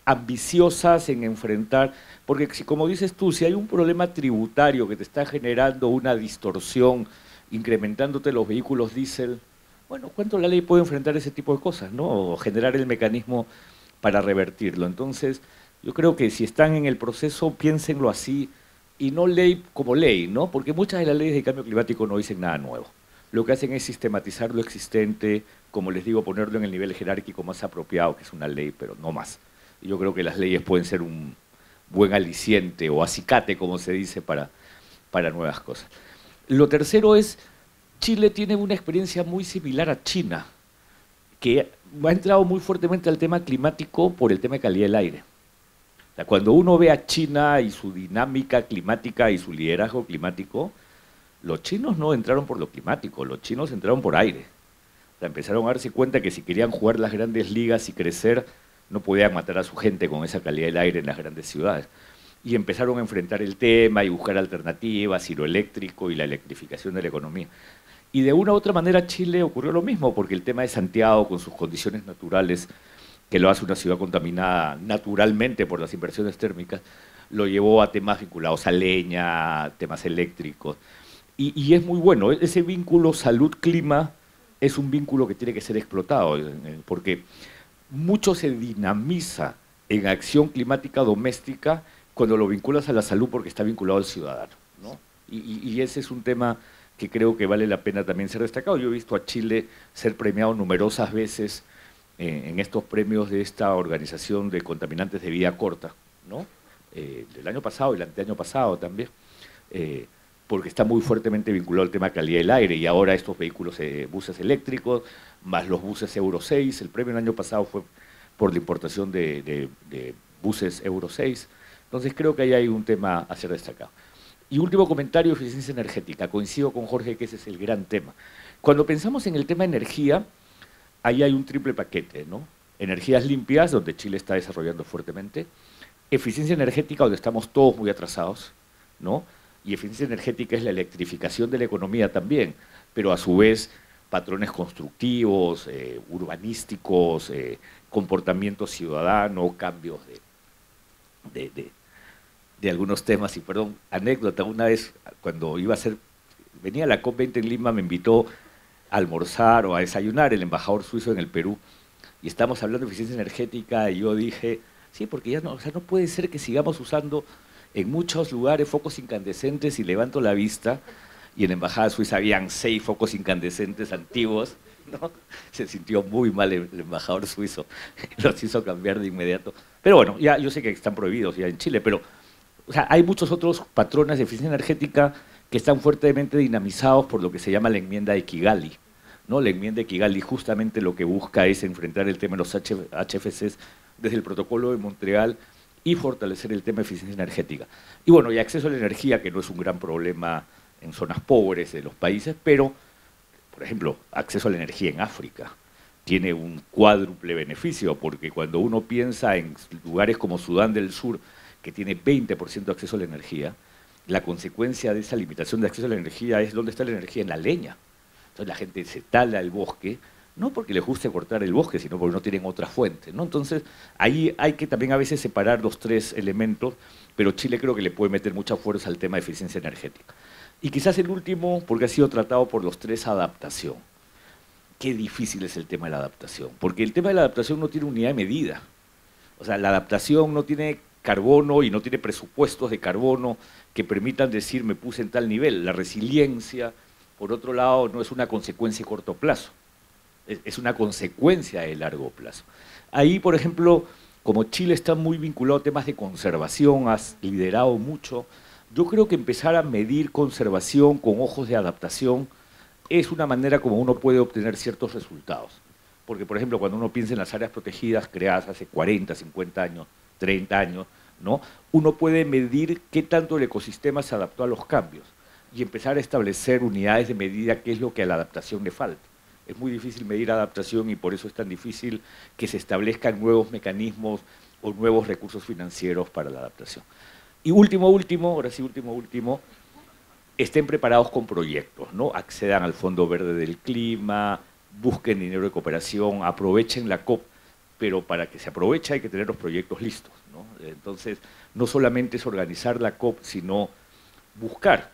ambiciosas en enfrentar, porque si, como dices tú, si hay un problema tributario que te está generando una distorsión, incrementándote los vehículos diésel, bueno, ¿cuánto la ley puede enfrentar ese tipo de cosas, ¿no? O generar el mecanismo para revertirlo. Entonces, yo creo que si están en el proceso, piénsenlo así, y no ley como ley, ¿no? Porque muchas de las leyes de cambio climático no dicen nada nuevo. Lo que hacen es sistematizar lo existente, como les digo, ponerlo en el nivel jerárquico más apropiado, que es una ley, pero no más. Yo creo que las leyes pueden ser un buen aliciente o acicate, como se dice, para nuevas cosas. Lo tercero es, Chile tiene una experiencia muy similar a China, que ha entrado muy fuertemente al tema climático por el tema de calidad del aire. O sea, cuando uno ve a China y su dinámica climática y su liderazgo climático, los chinos no entraron por lo climático, los chinos entraron por aire. O sea, empezaron a darse cuenta que si querían jugar las grandes ligas y crecer, no podían matar a su gente con esa calidad del aire en las grandes ciudades. Y empezaron a enfrentar el tema y buscar alternativas, y lo eléctrico y la electrificación de la economía. Y de una u otra manera Chile ocurrió lo mismo, porque el tema de Santiago, con sus condiciones naturales, que lo hace una ciudad contaminada naturalmente por las inversiones térmicas, lo llevó a temas vinculados a leña, temas eléctricos. Y es muy bueno, ese vínculo salud-clima es un vínculo que tiene que ser explotado, porque mucho se dinamiza en acción climática doméstica cuando lo vinculas a la salud porque está vinculado al ciudadano, ¿no? Y ese es un tema que creo que vale la pena también ser destacado. Yo he visto a Chile ser premiado numerosas veces en estos premios de esta organización de contaminantes de vida corta, ¿no? El año pasado y el anteaño pasado también, porque está muy fuertemente vinculado al tema de calidad del aire, y ahora estos vehículos, buses eléctricos, más los buses Euro 6, el premio el año pasado fue por la importación de buses Euro 6, entonces creo que ahí hay un tema a ser destacado. Y último comentario, eficiencia energética, coincido con Jorge que ese es el gran tema. Cuando pensamos en el tema energía, ahí hay un triple paquete, ¿no? Energías limpias, donde Chile está desarrollando fuertemente, eficiencia energética, donde estamos todos muy atrasados, ¿no? Y eficiencia energética es la electrificación de la economía también, pero a su vez patrones constructivos, urbanísticos, comportamiento ciudadano, cambios de algunos temas. Y perdón, anécdota, una vez cuando venía a la COP20 en Lima, me invitó a almorzar o a desayunar el embajador suizo en el Perú, y estábamos hablando de eficiencia energética, y yo dije, sí, porque ya no, o sea, no puede ser que sigamos usando en muchos lugares focos incandescentes, y levanto la vista, y en la embajada suiza habían 6 focos incandescentes antiguos, ¿no? Se sintió muy mal el embajador suizo, los hizo cambiar de inmediato. Pero bueno, ya yo sé que están prohibidos ya en Chile, pero o sea, hay muchos otros patrones de eficiencia energética que están fuertemente dinamizados por lo que se llama la enmienda de Kigali, ¿no? La enmienda de Kigali justamente lo que busca es enfrentar el tema de los HFCs desde el protocolo de Montreal y fortalecer el tema de eficiencia energética. Y bueno, y acceso a la energía, que no es un gran problema en zonas pobres de los países, pero, por ejemplo, acceso a la energía en África tiene un cuádruple beneficio, porque cuando uno piensa en lugares como Sudán del Sur, que tiene 20% de acceso a la energía, la consecuencia de esa limitación de acceso a la energía es dónde está la energía, en la leña. Entonces la gente se tala el bosque, no porque les guste cortar el bosque, sino porque no tienen otra fuente, ¿no? Entonces, ahí hay que también a veces separar los 3 elementos, pero Chile creo que le puede meter mucha fuerza al tema de eficiencia energética. Y quizás el último, porque ha sido tratado por los 3, adaptación. Qué difícil es el tema de la adaptación, porque el tema de la adaptación no tiene unidad de medida. O sea, la adaptación no tiene carbono y no tiene presupuestos de carbono que permitan decir me puse en tal nivel. La resiliencia, por otro lado, no es una consecuencia a corto plazo, es una consecuencia de largo plazo. Ahí, por ejemplo, como Chile está muy vinculado a temas de conservación, has liderado mucho, yo creo que empezar a medir conservación con ojos de adaptación es una manera como uno puede obtener ciertos resultados. Porque, por ejemplo, cuando uno piensa en las áreas protegidas creadas hace 40, 50 años, 30 años, ¿no? Uno puede medir qué tanto el ecosistema se adaptó a los cambios y empezar a establecer unidades de medida, qué es lo que a la adaptación le falta. Es muy difícil medir adaptación y por eso es tan difícil que se establezcan nuevos mecanismos o nuevos recursos financieros para la adaptación. Y último, ahora sí, último, estén preparados con proyectos, ¿no? Accedan al Fondo Verde del Clima, busquen dinero de cooperación, aprovechen la COP, pero para que se aproveche hay que tener los proyectos listos, ¿no? Entonces, no solamente es organizar la COP, sino buscar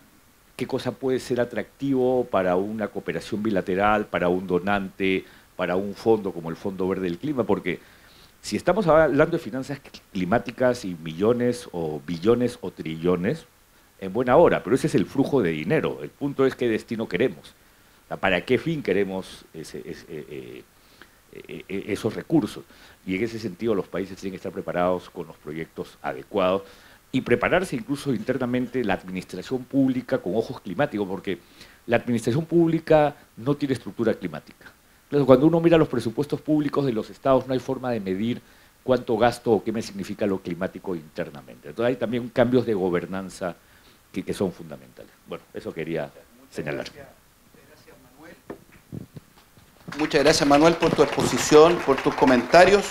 qué cosa puede ser atractivo para una cooperación bilateral, para un donante, para un fondo como el Fondo Verde del Clima, porque si estamos hablando de finanzas climáticas y millones o billones o trillones, en buena hora, pero ese es el flujo de dinero, el punto es qué destino queremos, o sea, para qué fin queremos esos recursos, y en ese sentido los países tienen que estar preparados con los proyectos adecuados, y prepararse incluso internamente la administración pública con ojos climáticos, porque la administración pública no tiene estructura climática. Entonces, cuando uno mira los presupuestos públicos de los estados, no hay forma de medir cuánto gasto o qué me significa lo climático internamente. Entonces, hay también cambios de gobernanza que son fundamentales. Bueno, eso quería señalar. Gracias, Manuel. Muchas gracias, Manuel, por tu exposición, por tus comentarios.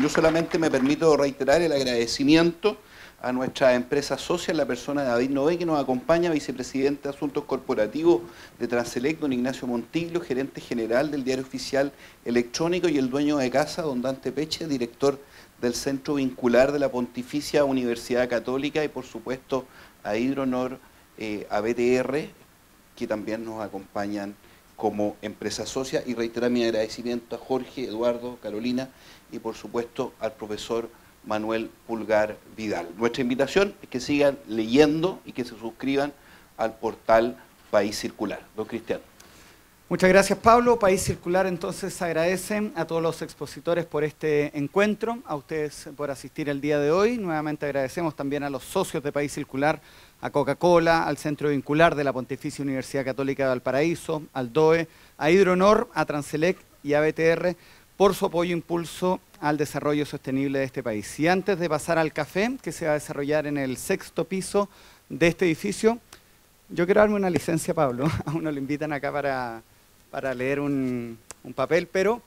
Yo solamente me permito reiterar el agradecimiento a nuestra empresa socia, la persona de David Noé, que nos acompaña, vicepresidente de Asuntos Corporativos de Transelec, don Ignacio Montiglio, gerente general del Diario Oficial Electrónico, y el dueño de casa, don Dante Peche, director del Centro Vincular de la Pontificia Universidad Católica, y por supuesto a Hidronor, a BTR, que también nos acompañan como empresa socia, y reiterar mi agradecimiento a Jorge, Eduardo, Carolina, y por supuesto al profesor Manuel Pulgar Vidal. Nuestra invitación es que sigan leyendo y que se suscriban al portal País Circular. Don Cristian. Muchas gracias, Pablo. País Circular entonces agradecen a todos los expositores por este encuentro, a ustedes por asistir el día de hoy. Nuevamente agradecemos también a los socios de País Circular, a Coca-Cola, al Centro Vincular de la Pontificia Universidad Católica de Valparaíso, al DOE, a Hidronor, a Transelec y a BTR por su apoyo e impulso al desarrollo sostenible de este país. Y antes de pasar al café, que se va a desarrollar en el 6º piso de este edificio, yo quiero darme una licencia, Pablo. A uno lo invitan acá para leer un papel, pero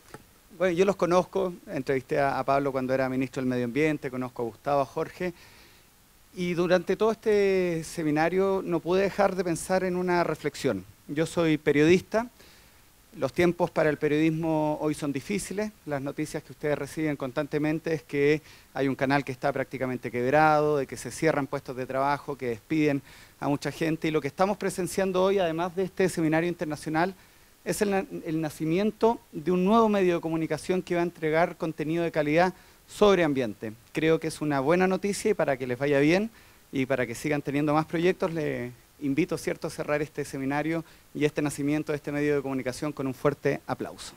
bueno, yo los conozco, entrevisté a Pablo cuando era ministro del Medio Ambiente, conozco a Gustavo, a Jorge, y durante todo este seminario no pude dejar de pensar en una reflexión. Yo soy periodista, los tiempos para el periodismo hoy son difíciles, las noticias que ustedes reciben constantemente es que hay un canal que está prácticamente quebrado, de que se cierran puestos de trabajo, que despiden a mucha gente, y lo que estamos presenciando hoy, además de este seminario internacional, es el nacimiento de un nuevo medio de comunicación que va a entregar contenido de calidad sobre ambiente. Creo que es una buena noticia y para que les vaya bien y para que sigan teniendo más proyectos, les invito, ¿cierto?, a cerrar este seminario y este nacimiento de este medio de comunicación con un fuerte aplauso.